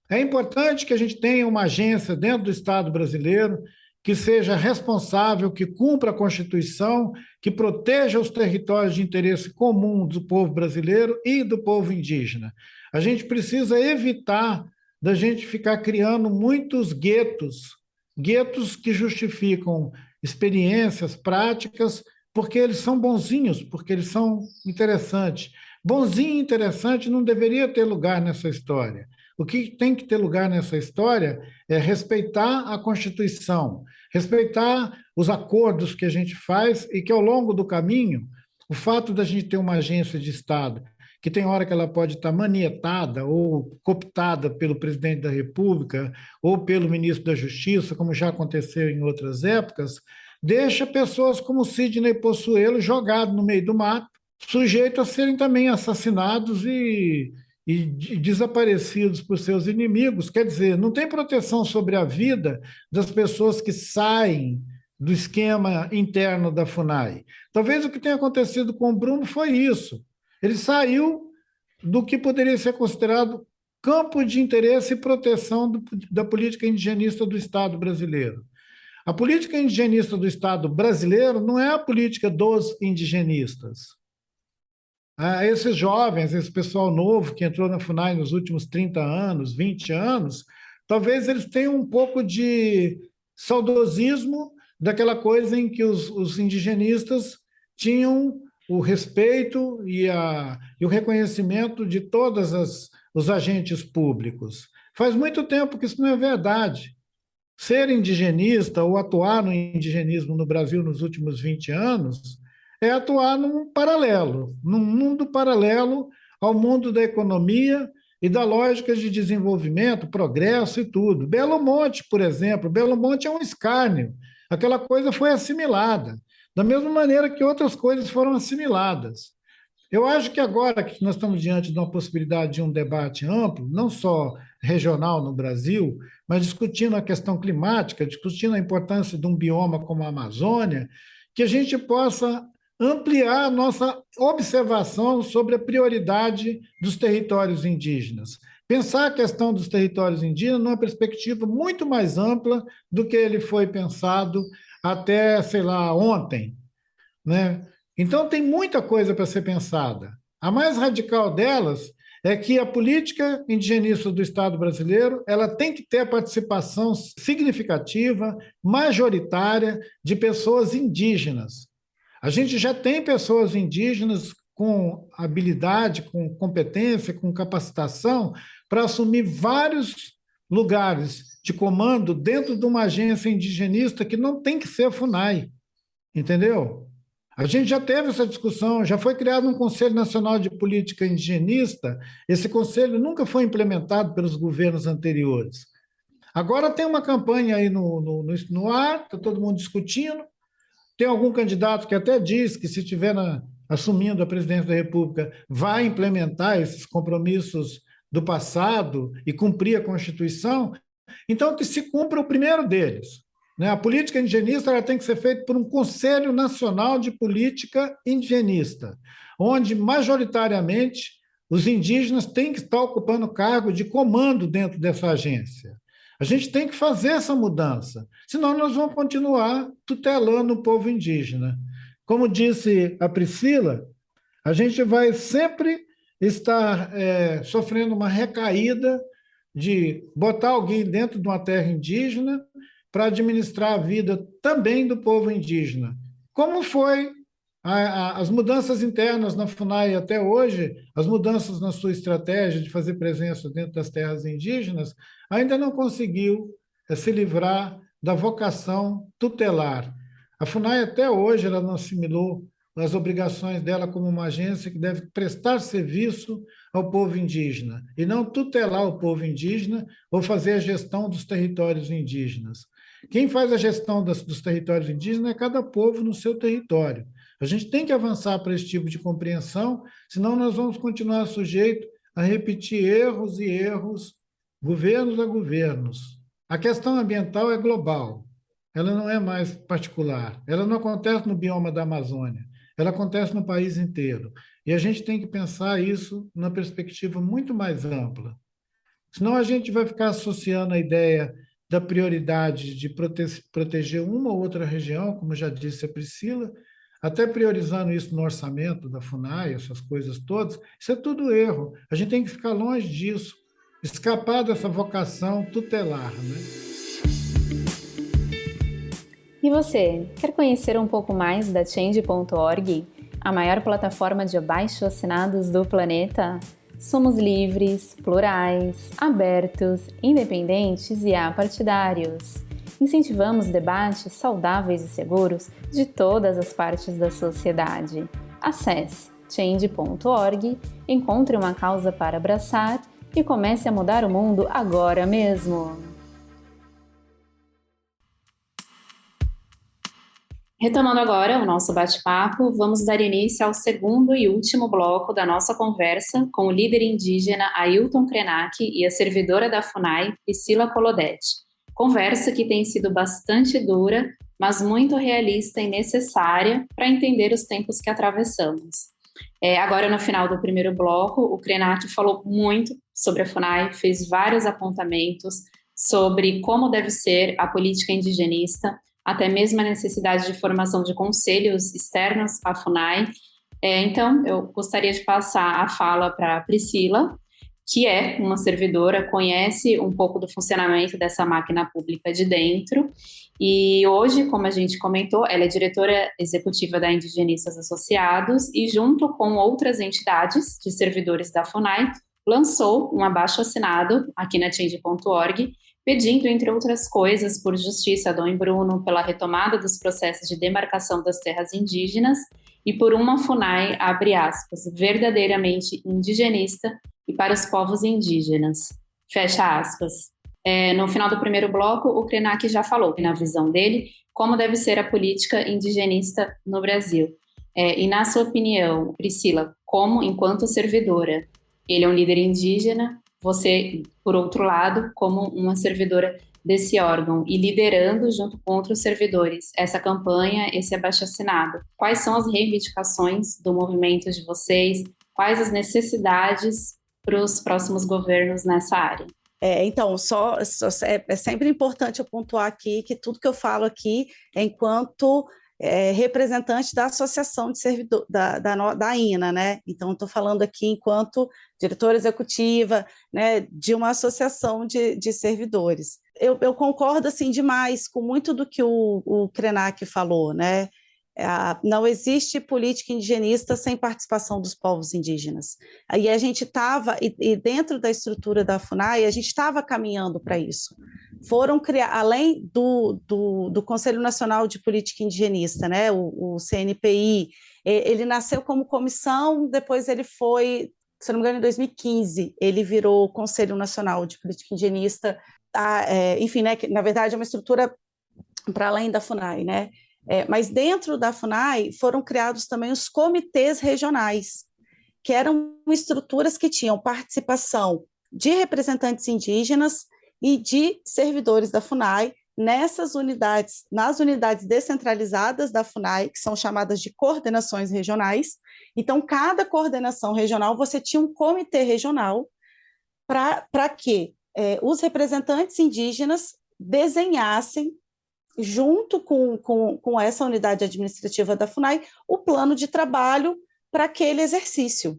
B: É importante que a gente tenha uma agência dentro do Estado brasileiro que seja responsável, que cumpra a Constituição, que proteja os territórios de interesse comum do povo brasileiro e do povo indígena. A gente precisa evitar da gente ficar criando muitos guetos, guetos que justificam experiências, práticas, porque eles são bonzinhos, porque eles são interessantes. Bonzinho e interessante não deveria ter lugar nessa história. O que tem que ter lugar nessa história é respeitar a Constituição, respeitar os acordos que a gente faz e que, ao longo do caminho, o fato da gente ter uma agência de Estado, que tem hora que ela pode estar manietada ou cooptada pelo presidente da República ou pelo ministro da Justiça, como já aconteceu em outras épocas, deixa pessoas como Sidney Possuelo jogado no meio do mato, sujeito a serem também assassinados e desaparecidos por seus inimigos. Quer dizer, não tem proteção sobre a vida das pessoas que saem do esquema interno da FUNAI. Talvez o que tenha acontecido com o Bruno foi isso. Ele saiu do que poderia ser considerado campo de interesse e proteção da política indigenista do Estado brasileiro. A política indigenista do Estado brasileiro não é a política dos indigenistas. Esses jovens, esse pessoal novo que entrou na FUNAI nos últimos 30 anos, 20 anos, talvez eles tenham um pouco de saudosismo daquela coisa em que os indigenistas tinham o respeito e o reconhecimento de todos os agentes públicos. Faz muito tempo que isso não é verdade. Ser indigenista ou atuar no indigenismo no Brasil nos últimos 20 anos é atuar num mundo paralelo ao mundo da economia e da lógica de desenvolvimento, progresso e tudo. Belo Monte, por exemplo, Belo Monte é um escárnio. Aquela coisa foi assimilada, da mesma maneira que outras coisas foram assimiladas. Eu acho que agora que nós estamos diante de uma possibilidade de um debate amplo, não só regional no Brasil, mas discutindo a questão climática, discutindo a importância de um bioma como a Amazônia, que a gente possa ampliar a nossa observação sobre a prioridade dos territórios indígenas. Pensar a questão dos territórios indígenas numa perspectiva muito mais ampla do que ele foi pensado até, sei lá, ontem, né? Então, tem muita coisa para ser pensada. A mais radical delas é que a política indigenista do Estado brasileiro ela tem que ter a participação significativa, majoritária, de pessoas indígenas. A gente já tem pessoas indígenas com habilidade, com competência, com capacitação para assumir vários lugares de comando dentro de uma agência indigenista que não tem que ser a FUNAI, entendeu? A gente já teve essa discussão, já foi criado um Conselho Nacional de Política Indigenista, esse conselho nunca foi implementado pelos governos anteriores. Agora tem uma campanha aí no ar, está todo mundo discutindo, tem algum candidato que até diz que se estiver assumindo a presidência da República, vai implementar esses compromissos do passado e cumprir a Constituição, então que se cumpra o primeiro deles. A política indigenista ela tem que ser feita por um Conselho Nacional de Política Indigenista, onde, majoritariamente, os indígenas têm que estar ocupando cargo de comando dentro dessa agência. A gente tem que fazer essa mudança, senão nós vamos continuar tutelando o povo indígena. Como disse a Priscila, a gente vai sempre estar sofrendo uma recaída de botar alguém dentro de uma terra indígena para administrar a vida também do povo indígena. Como foi as mudanças internas na FUNAI até hoje, as mudanças na sua estratégia de fazer presença dentro das terras indígenas, ainda não conseguiu se livrar da vocação tutelar. A FUNAI até hoje ela não assimilou as obrigações dela como uma agência que deve prestar serviço ao povo indígena e não tutelar o povo indígena ou fazer a gestão dos territórios indígenas. Quem faz a gestão dos territórios indígenas é cada povo no seu território. A gente tem que avançar para esse tipo de compreensão, senão nós vamos continuar sujeitos a repetir erros e erros, governos a governos. A questão ambiental é global, ela não é mais particular, ela não acontece no bioma da Amazônia, ela acontece no país inteiro. E a gente tem que pensar isso numa perspectiva muito mais ampla. Senão a gente vai ficar associando a ideia da prioridade de proteger uma ou outra região, como já disse a Priscila, até priorizando isso no orçamento da FUNAI, essas coisas todas, isso é tudo erro. A gente tem que ficar longe disso, escapar dessa vocação tutelar, né?
A: E você, quer conhecer um pouco mais da Change.org, a maior plataforma de abaixo-assinados do planeta? Somos livres, plurais, abertos, independentes e apartidários. Incentivamos debates saudáveis e seguros de todas as partes da sociedade. Acesse change.org, encontre uma causa para abraçar e comece a mudar o mundo agora mesmo. Retomando agora o nosso bate-papo, vamos dar início ao segundo e último bloco da nossa conversa com o líder indígena Ailton Krenak e a servidora da FUNAI, Priscila Colodete. Conversa que tem sido bastante dura, mas muito realista e necessária para entender os tempos que atravessamos. Agora, no final do primeiro bloco, o Krenak falou muito sobre a FUNAI, fez vários apontamentos sobre como deve ser a política indigenista, até mesmo a necessidade de formação de conselhos externos à FUNAI. Então, eu gostaria de passar a fala para a Priscila, que é uma servidora, conhece um pouco do funcionamento dessa máquina pública de dentro. E hoje, como a gente comentou, ela é diretora executiva da Indigenistas Associados e, junto com outras entidades de servidores da FUNAI, lançou um abaixo-assinado aqui na Change.org, pedindo, entre outras coisas, por justiça a Dom Bruno, pela retomada dos processos de demarcação das terras indígenas e por uma FUNAI, abre aspas, verdadeiramente indigenista e para os povos indígenas, fecha aspas. No final do primeiro bloco, o Krenak já falou, na visão dele, como deve ser a política indigenista no Brasil. E na sua opinião, Priscila, como, enquanto servidora, ele é um líder indígena, você, por outro lado, como uma servidora desse órgão e liderando, junto com outros servidores, essa campanha, esse abaixo-assinado, quais são as reivindicações do movimento de vocês? Quais as necessidades para os próximos governos nessa área?
C: Então, é sempre importante eu pontuar aqui que tudo que eu falo aqui é enquanto representante da Associação de Servidores, da INA, né? Então, estou falando aqui enquanto diretora executiva, né, de uma associação de servidores. Eu concordo, assim, demais com muito do que o Krenak falou, né? Não existe política indigenista sem participação dos povos indígenas. Aí a gente estava, e dentro da estrutura da FUNAI, a gente estava caminhando para isso. Foram criar, além do Conselho Nacional de Política Indigenista, né, o CNPI, ele nasceu como comissão, depois ele foi, se não me engano, em 2015, ele virou Conselho Nacional de Política Indigenista, enfim, né, que na verdade é uma estrutura para além da FUNAI, né? Mas dentro da FUNAI foram criados também os comitês regionais, que eram estruturas que tinham participação de representantes indígenas e de servidores da FUNAI nessas unidades, nas unidades descentralizadas da FUNAI, que são chamadas de coordenações regionais. Então, cada coordenação regional, você tinha um comitê regional para que os representantes indígenas desenhassem junto com essa unidade administrativa da FUNAI, o plano de trabalho para aquele exercício.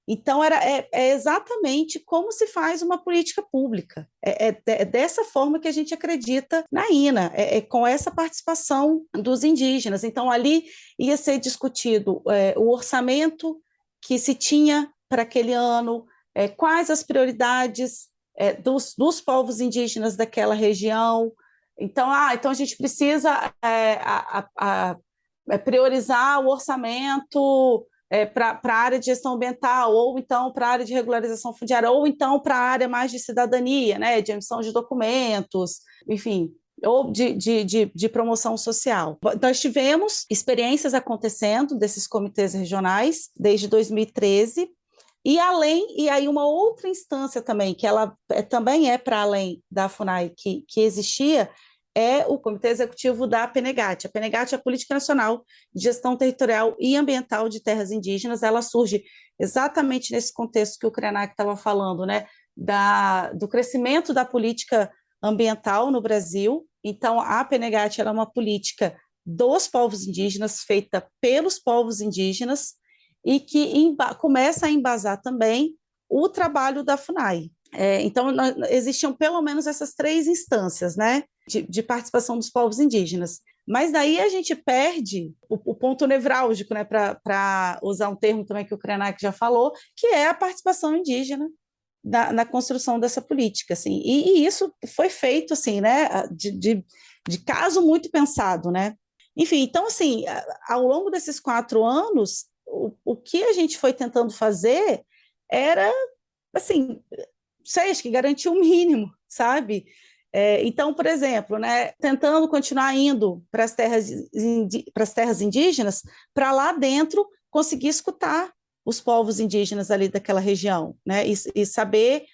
C: Então, é exatamente como se faz uma política pública. É dessa forma que a gente acredita na INA, com essa participação dos indígenas. Então, ali ia ser discutido o orçamento que se tinha para aquele ano, quais as prioridades dos povos indígenas daquela região. Então a gente precisa priorizar o orçamento para a área de gestão ambiental, ou então para a área de regularização fundiária, ou então para a área mais de cidadania, né, de emissão de documentos, enfim, ou de promoção social. Nós tivemos experiências acontecendo desses comitês regionais desde 2013, e aí uma outra instância também, que ela também é para além da FUNAI que existia, é o Comitê Executivo da PNGAT. A PNGAT é a Política Nacional de Gestão Territorial e Ambiental de Terras Indígenas. Ela surge exatamente nesse contexto que o Krenak estava falando, né, do crescimento da política ambiental no Brasil. Então, a PNGAT ela é uma política dos povos indígenas, feita pelos povos indígenas, e que começa a embasar também o trabalho da FUNAI. Então, existiam pelo menos essas três instâncias, né, de participação dos povos indígenas. Mas daí a gente perde o ponto nevrálgico, né, para usar um termo também que o Krenak já falou, que é a participação indígena na construção dessa política. Assim. E isso foi feito assim, né, de caso muito pensado. Né? Enfim, então, assim, ao longo desses 4 anos, o que a gente foi tentando fazer era, assim, acho que garantir o mínimo, sabe? Então, por exemplo, né, tentando continuar indo para as terras indígenas, para lá dentro conseguir escutar os povos indígenas ali daquela região, né, e saber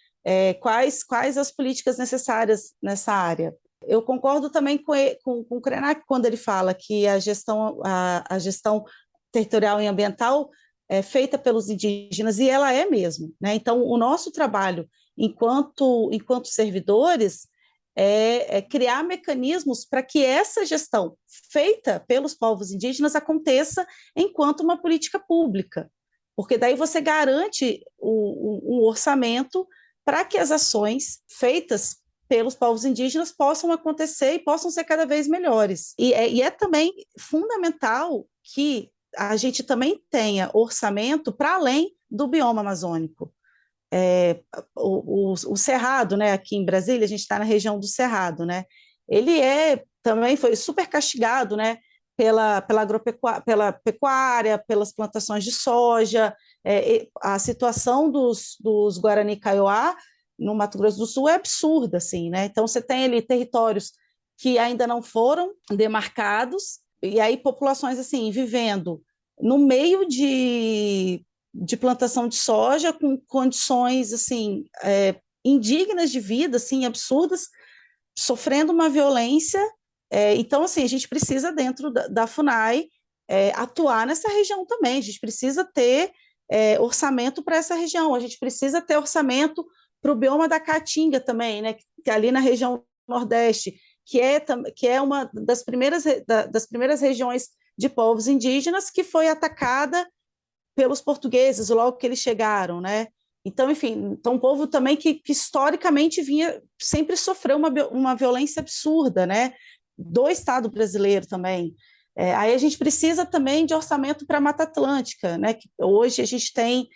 C: quais as políticas necessárias nessa área. Eu concordo também com o Krenak quando ele fala que a gestão territorial e ambiental é feita pelos indígenas, e ela é mesmo. Né? Então, o nosso trabalho enquanto servidores é criar mecanismos para que essa gestão feita pelos povos indígenas aconteça enquanto uma política pública. porque daí você garante um orçamento para que as ações feitas pelos povos indígenas possam acontecer e possam ser cada vez melhores. E é também fundamental que a gente também tenha orçamento para além do bioma amazônico. O Cerrado, né, aqui em Brasília, a gente está na região do Cerrado, né, ele também foi super castigado, né, pela pecuária, pelas plantações de soja, a situação dos Guarani Kaiowá no Mato Grosso do Sul é absurda, assim, né? Então você tem ali territórios que ainda não foram demarcados e aí populações assim vivendo no meio de plantação de soja com condições assim indignas de vida, assim, absurdas, sofrendo uma violência. Então, assim, a gente precisa, dentro da FUNAI, atuar nessa região também. A gente precisa ter orçamento para essa região, a gente precisa ter orçamento para o bioma da Caatinga também, né, que ali na região Nordeste, que é uma das primeiras regiões de povos indígenas que foi atacada pelos portugueses logo que eles chegaram, né? Então, enfim, um povo também que historicamente sempre sofreu uma violência absurda, né? Do Estado brasileiro também. Aí a gente precisa também de orçamento para a Mata Atlântica, né? Que hoje a gente tem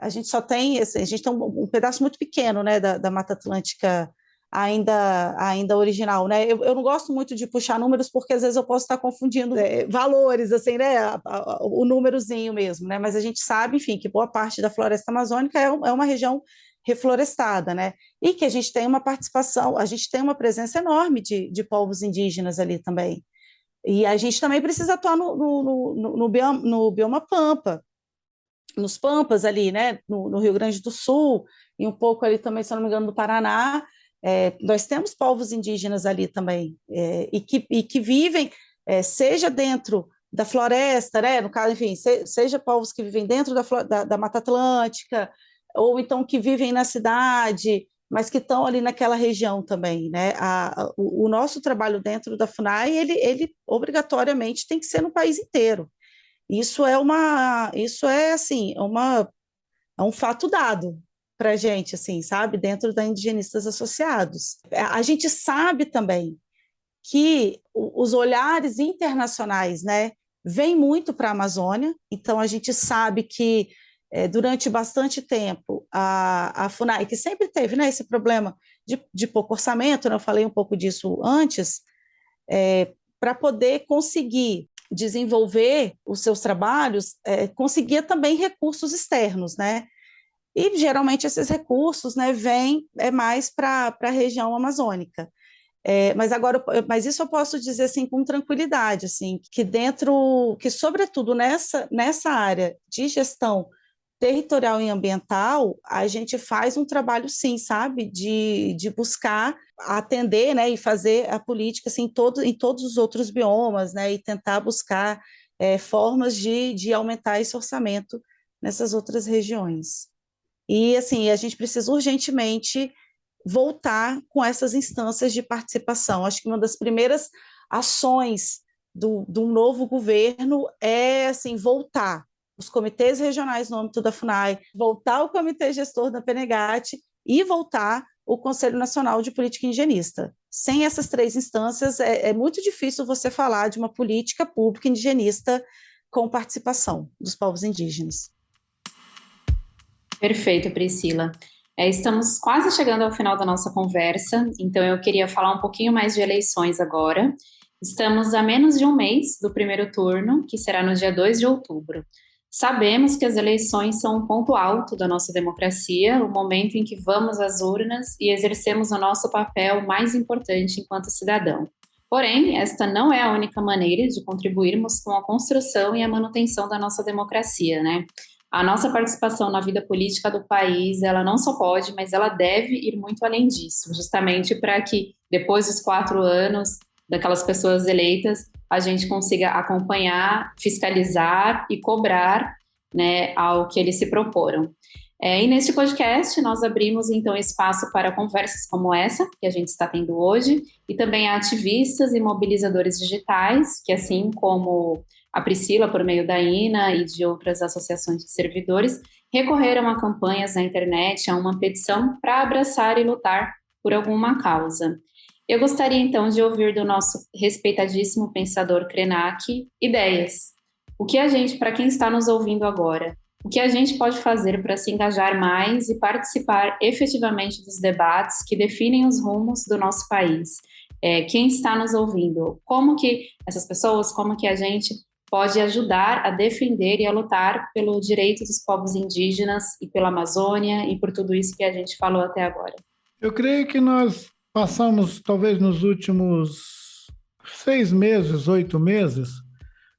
C: um pedaço muito pequeno, né, da Mata Atlântica ainda original, né? Eu não gosto muito de puxar números porque às vezes eu posso estar confundindo valores, assim, né? O númerozinho mesmo, né? Mas a gente sabe, enfim, que boa parte da floresta amazônica é uma região reflorestada, né? E que a gente tem uma participação, a gente tem uma presença enorme de povos indígenas ali também. E a gente também precisa atuar no bioma Pampa, nos Pampas ali, né? No Rio Grande do Sul, e um pouco ali também, se não me engano, do Paraná. Nós temos povos indígenas ali também, e que vivem, seja dentro da floresta, né? No caso, enfim, seja povos que vivem dentro da Mata Atlântica, ou então que vivem na cidade, mas que estão ali naquela região também, né? O nosso trabalho dentro da FUNAI, ele obrigatoriamente tem que ser no país inteiro. Isso é assim, é um fato dado para a gente, assim, sabe? Dentro da Indigenistas Associados. A gente sabe também que os olhares internacionais, né, vêm muito para a Amazônia, então a gente sabe que durante bastante tempo a FUNAI, que sempre teve, né, esse problema de pouco orçamento, né, eu falei um pouco disso antes, para poder conseguir desenvolver os seus trabalhos, conseguia também recursos externos, né? E geralmente esses recursos, né, vêm mais para a região amazônica. Mas isso eu posso dizer assim com tranquilidade, assim, que sobretudo nessa área de gestão territorial e ambiental, a gente faz um trabalho, sim, sabe, de buscar atender, né, e fazer a política assim, em todos os outros biomas, né, e tentar buscar formas de aumentar esse orçamento nessas outras regiões. E, assim, a gente precisa urgentemente voltar com essas instâncias de participação. Acho que uma das primeiras ações do novo governo é, assim, voltar os comitês regionais no âmbito da FUNAI, voltar o comitê gestor da PNGAT e voltar o Conselho Nacional de Política Indigenista. Sem essas três instâncias, é muito difícil você falar de uma política pública indigenista com participação dos povos indígenas.
A: Perfeito, Priscila. Estamos quase chegando ao final da nossa conversa, então eu queria falar um pouquinho mais de eleições agora. Estamos a menos de um mês do primeiro turno, que será no dia 2 de outubro. Sabemos que as eleições são um ponto alto da nossa democracia, o momento em que vamos às urnas e exercemos o nosso papel mais importante enquanto cidadão. Porém, esta não é a única maneira de contribuirmos com a construção e a manutenção da nossa democracia, né? A nossa participação na vida política do país, ela não só pode, mas ela deve ir muito além disso, justamente para que, depois dos 4 anos daquelas pessoas eleitas, a gente consiga acompanhar, fiscalizar e cobrar, né, ao que eles se proporam. E neste podcast, nós abrimos, então, espaço para conversas como essa, que a gente está tendo hoje, e também a ativistas e mobilizadores digitais, que, assim como a Priscila, por meio da INA e de outras associações de servidores, recorreram a campanhas na internet, a uma petição para abraçar e lutar por alguma causa. Eu gostaria então de ouvir do nosso respeitadíssimo pensador Krenak ideias. O que a gente, para quem está nos ouvindo agora, o que a gente pode fazer para se engajar mais e participar efetivamente dos debates que definem os rumos do nosso país? Quem está nos ouvindo, como que essas pessoas, como que a gente pode ajudar a defender e a lutar pelo direito dos povos indígenas e pela Amazônia e por tudo isso que a gente falou até agora?
B: Eu creio que nós passamos, talvez nos últimos 6 meses, 8 meses,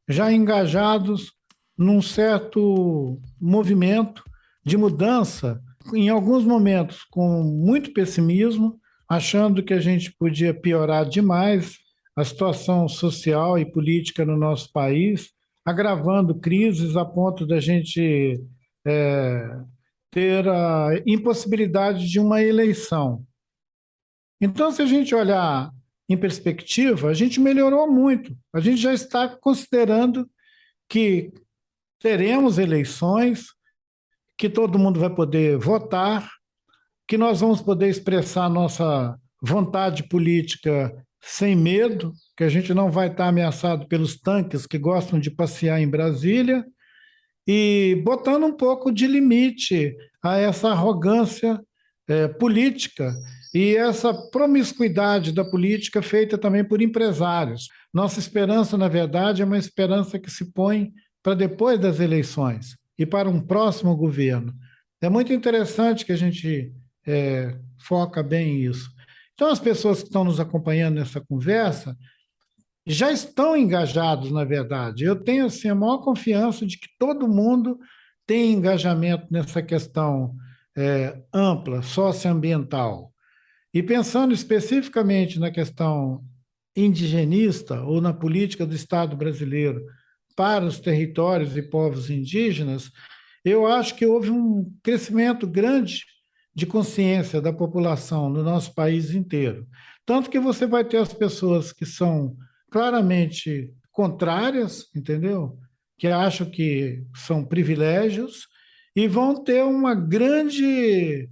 B: já engajados num certo movimento de mudança, em alguns momentos com muito pessimismo, achando que a gente podia piorar demais a situação social e política no nosso país, agravando crises a ponto da gente ter a impossibilidade de uma eleição. Então, se a gente olhar em perspectiva, a gente melhorou muito. A gente já está considerando que teremos eleições, que todo mundo vai poder votar, que nós vamos poder expressar nossa vontade política sem medo, que a gente não vai estar ameaçado pelos tanques que gostam de passear em Brasília, e botando um pouco de limite a essa arrogância política e essa promiscuidade da política feita também por empresários. Nossa esperança, na verdade, é uma esperança que se põe para depois das eleições e para um próximo governo. É muito interessante que a gente foca bem isso. Então, as pessoas que estão nos acompanhando nessa conversa já estão engajados, na verdade. Eu tenho assim, a maior confiança de que todo mundo tem engajamento nessa questão ampla, socioambiental. E pensando especificamente na questão indigenista ou na política do Estado brasileiro para os territórios e povos indígenas, eu acho que houve um crescimento grande de consciência da população no nosso país inteiro. Tanto que você vai ter as pessoas que são claramente contrárias, entendeu? Que acham que são privilégios, e vão ter uma grande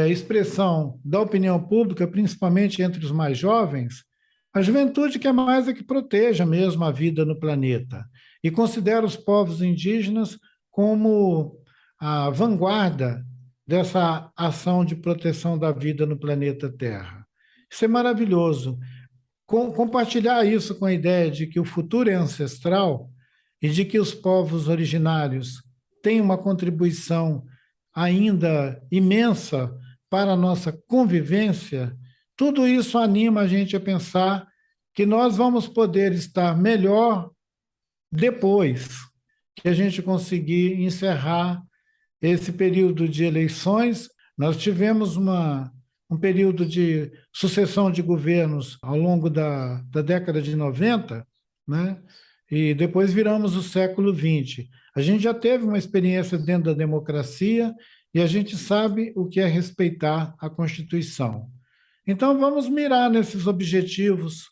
B: expressão da opinião pública, principalmente entre os mais jovens, a juventude que é mais a que proteja mesmo a vida no planeta e considera os povos indígenas como a vanguarda dessa ação de proteção da vida no planeta Terra. Isso é maravilhoso. Compartilhar isso com a ideia de que o futuro é ancestral e de que os povos originários têm uma contribuição ainda imensa para a nossa convivência, tudo isso anima a gente a pensar que nós vamos poder estar melhor depois que a gente conseguir encerrar esse período de eleições. Nós tivemos um período de sucessão de governos ao longo da década de 90, né? E depois viramos o século XX. A gente já teve uma experiência dentro da democracia e a gente sabe o que é respeitar a Constituição. Então, vamos mirar nesses objetivos,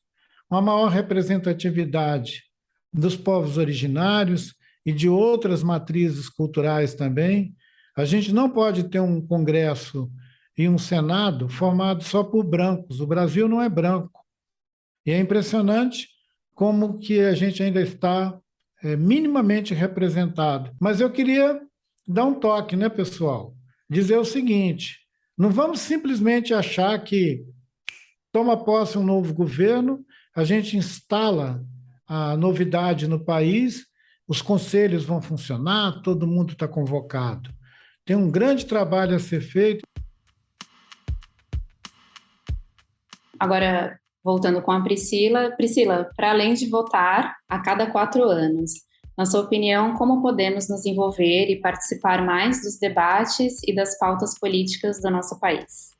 B: uma maior representatividade dos povos originários e de outras matrizes culturais também. A gente não pode ter um Congresso e um Senado formado só por brancos. O Brasil não é branco. E é impressionante como que a gente ainda está minimamente representado. Mas eu queria dar um toque, né, pessoal? Dizer o seguinte: não vamos simplesmente achar que toma posse um novo governo, a gente instala a novidade no país, os conselhos vão funcionar, todo mundo está convocado. Tem um grande trabalho a ser feito.
A: Agora, voltando com a Priscila. Priscila, para além de votar a cada 4 anos, na sua opinião, como podemos nos envolver e participar mais dos debates e das pautas políticas do nosso país?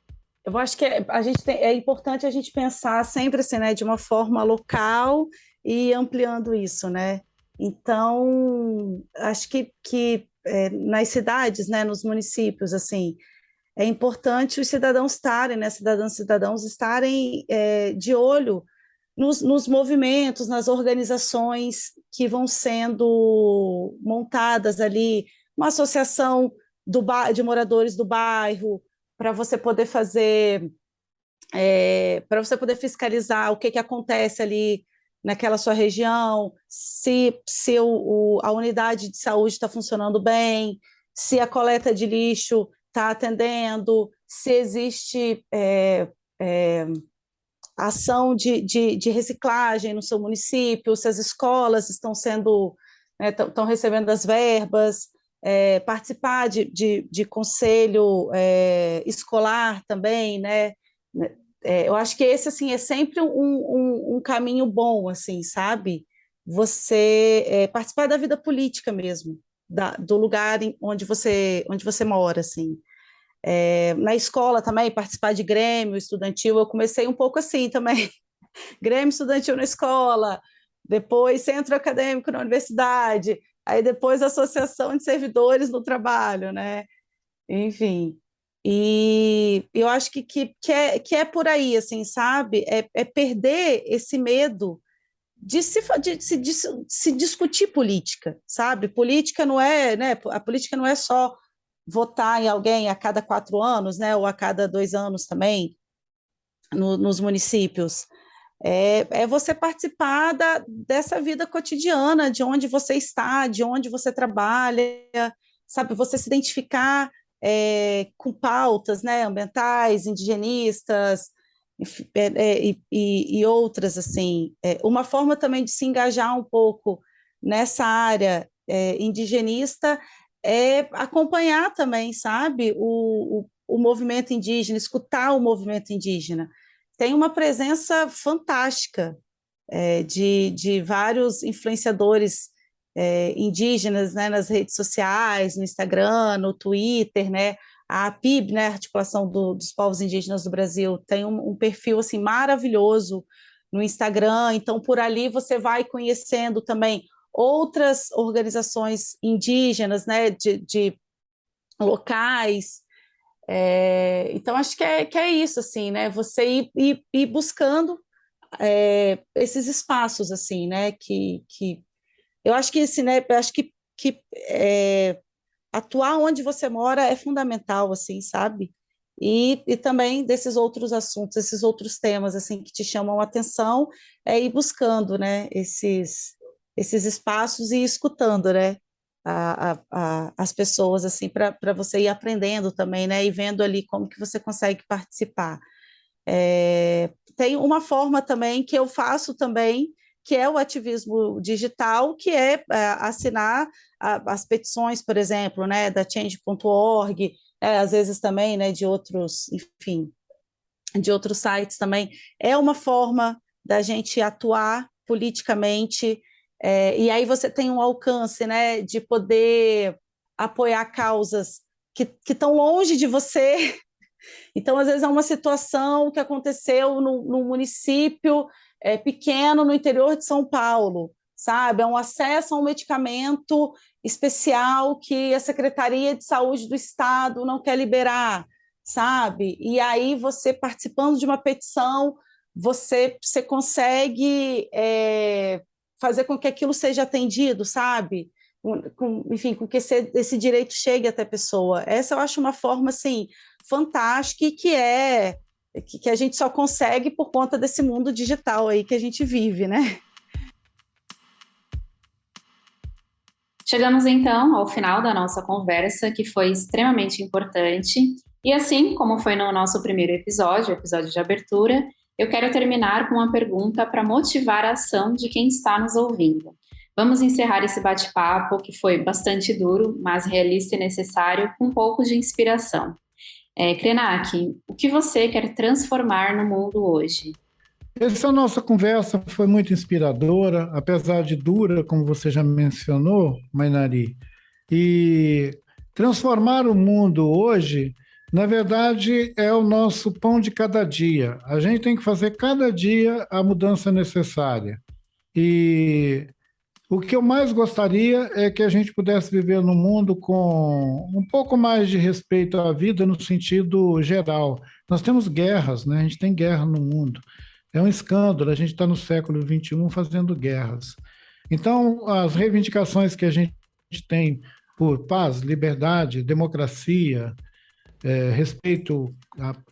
C: Eu acho que é importante a gente pensar sempre assim, né, de uma forma local e ampliando isso, né? Então, acho que nas cidades, né, nos municípios, assim, é importante os cidadãos estarem, né, cidadãs e cidadãos estarem de olho nos movimentos, nas organizações que vão sendo montadas ali, uma associação de moradores do bairro, para você poder fazer, para você poder fiscalizar o que acontece ali naquela sua região, se a unidade de saúde está funcionando bem, se a coleta de lixo está atendendo, se existe ação de reciclagem no seu município, se as escolas estão recebendo as verbas, participar de conselho escolar também, né? Eu acho que esse assim é sempre um caminho bom, assim, sabe? Você participar da vida política mesmo, do lugar onde você mora, assim. Na escola também, participar de grêmio estudantil, eu comecei um pouco assim também, grêmio estudantil na escola, depois centro acadêmico na universidade, aí depois associação de servidores no trabalho, né? Enfim, e eu acho que é por aí, assim, sabe? É perder esse medo de se discutir política, sabe? Política não é, né? A política não é só votar em alguém a cada 4 anos, né? Ou a cada 2 anos também, nos municípios. É você participar dessa vida cotidiana, de onde você está, de onde você trabalha, sabe? Você se identificar com pautas, né, ambientais, indigenistas, e outras, assim. Uma forma também de se engajar um pouco nessa área indigenista é acompanhar também, sabe, o movimento indígena, escutar o movimento indígena. Tem uma presença fantástica de vários influenciadores indígenas, né, nas redes sociais, no Instagram, no Twitter, né? A APIB, né, a Articulação dos Povos Indígenas do Brasil, tem um perfil assim maravilhoso no Instagram, então por ali você vai conhecendo também outras organizações indígenas, né, de locais. Então acho que é isso, assim, né? Você ir buscando esses espaços, assim, né? Que eu acho que assim, né? Eu acho que atuar onde você mora é fundamental, assim, sabe? E também desses outros assuntos, esses outros temas, assim, que te chamam a atenção, ir buscando, né? Esses espaços e escutando, né? As pessoas, assim, para você ir aprendendo também, né? E vendo ali como que você consegue participar. Tem uma forma também que eu faço também, que é o ativismo digital, que é assinar as petições, por exemplo, né, da Change.org, às vezes também, né, de outros, enfim, de outros sites também. É uma forma da gente atuar politicamente, e aí você tem um alcance, né, de poder apoiar causas que estão longe de você. Então, às vezes, é uma situação que aconteceu no município pequeno no interior de São Paulo, sabe? É um acesso a um medicamento especial que a Secretaria de Saúde do Estado não quer liberar, sabe? E aí, você participando de uma petição, você consegue fazer com que aquilo seja atendido, sabe? Enfim, com que esse direito chegue até a pessoa. Essa eu acho uma forma, assim, fantástica e que a gente só consegue por conta desse mundo digital aí que a gente vive, né?
A: Chegamos então ao final da nossa conversa, que foi extremamente importante. E assim como foi no nosso primeiro episódio, episódio de abertura, eu quero terminar com uma pergunta para motivar a ação de quem está nos ouvindo. Vamos encerrar esse bate-papo, que foi bastante duro, mas realista e necessário, com um pouco de inspiração. Krenak, o que você quer transformar no mundo hoje?
B: Essa nossa conversa foi muito inspiradora, apesar de dura, como você já mencionou, Mainari. E transformar o mundo hoje, na verdade, é o nosso pão de cada dia. A gente tem que fazer cada dia a mudança necessária. E o que eu mais gostaria é que a gente pudesse viver num mundo com um pouco mais de respeito à vida no sentido geral. Nós temos guerras, né? A gente tem guerra no mundo. É um escândalo, a gente está no século XXI fazendo guerras. Então, as reivindicações que a gente tem por paz, liberdade, democracia, respeito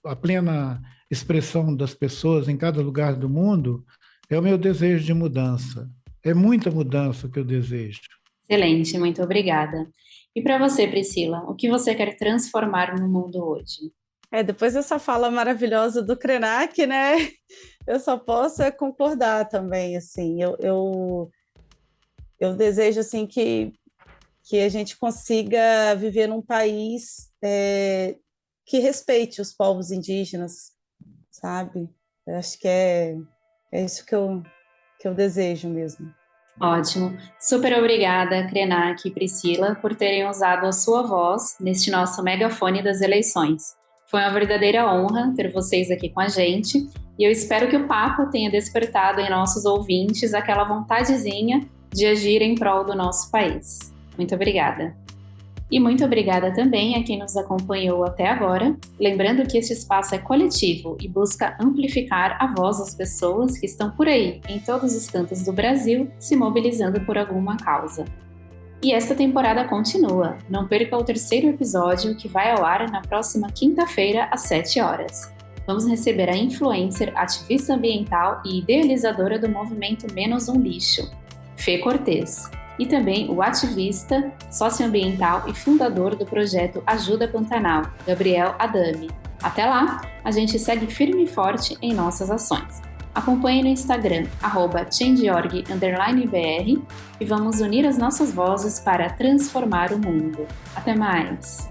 B: à plena expressão das pessoas em cada lugar do mundo, é o meu desejo de mudança. É muita mudança que eu desejo.
A: Excelente, muito obrigada. E para você, Priscila, o que você quer transformar no mundo hoje?
C: Depois dessa fala maravilhosa do Krenak, né? Eu só posso concordar também, assim. Eu desejo, assim, que a gente consiga viver num país que respeite os povos indígenas, sabe? Eu acho que é isso que eu desejo mesmo.
A: Ótimo. Super obrigada, Krenak e Priscila, por terem usado a sua voz neste nosso megafone das eleições. Foi uma verdadeira honra ter vocês aqui com a gente e eu espero que o papo tenha despertado em nossos ouvintes aquela vontadezinha de agir em prol do nosso país. Muito obrigada. E muito obrigada também a quem nos acompanhou até agora, lembrando que este espaço é coletivo e busca amplificar a voz das pessoas que estão por aí, em todos os cantos do Brasil, se mobilizando por alguma causa. E esta temporada continua, não perca o 3º episódio que vai ao ar na próxima quinta-feira às 7 horas. Vamos receber a influencer, ativista ambiental e idealizadora do movimento Menos um Lixo, Fê Cortez. E também o ativista, socioambiental e fundador do projeto Ajuda Pantanal, Gabriel Adami. Até lá, a gente segue firme e forte em nossas ações. Acompanhe no Instagram, @change.org_br e vamos unir as nossas vozes para transformar o mundo. Até mais!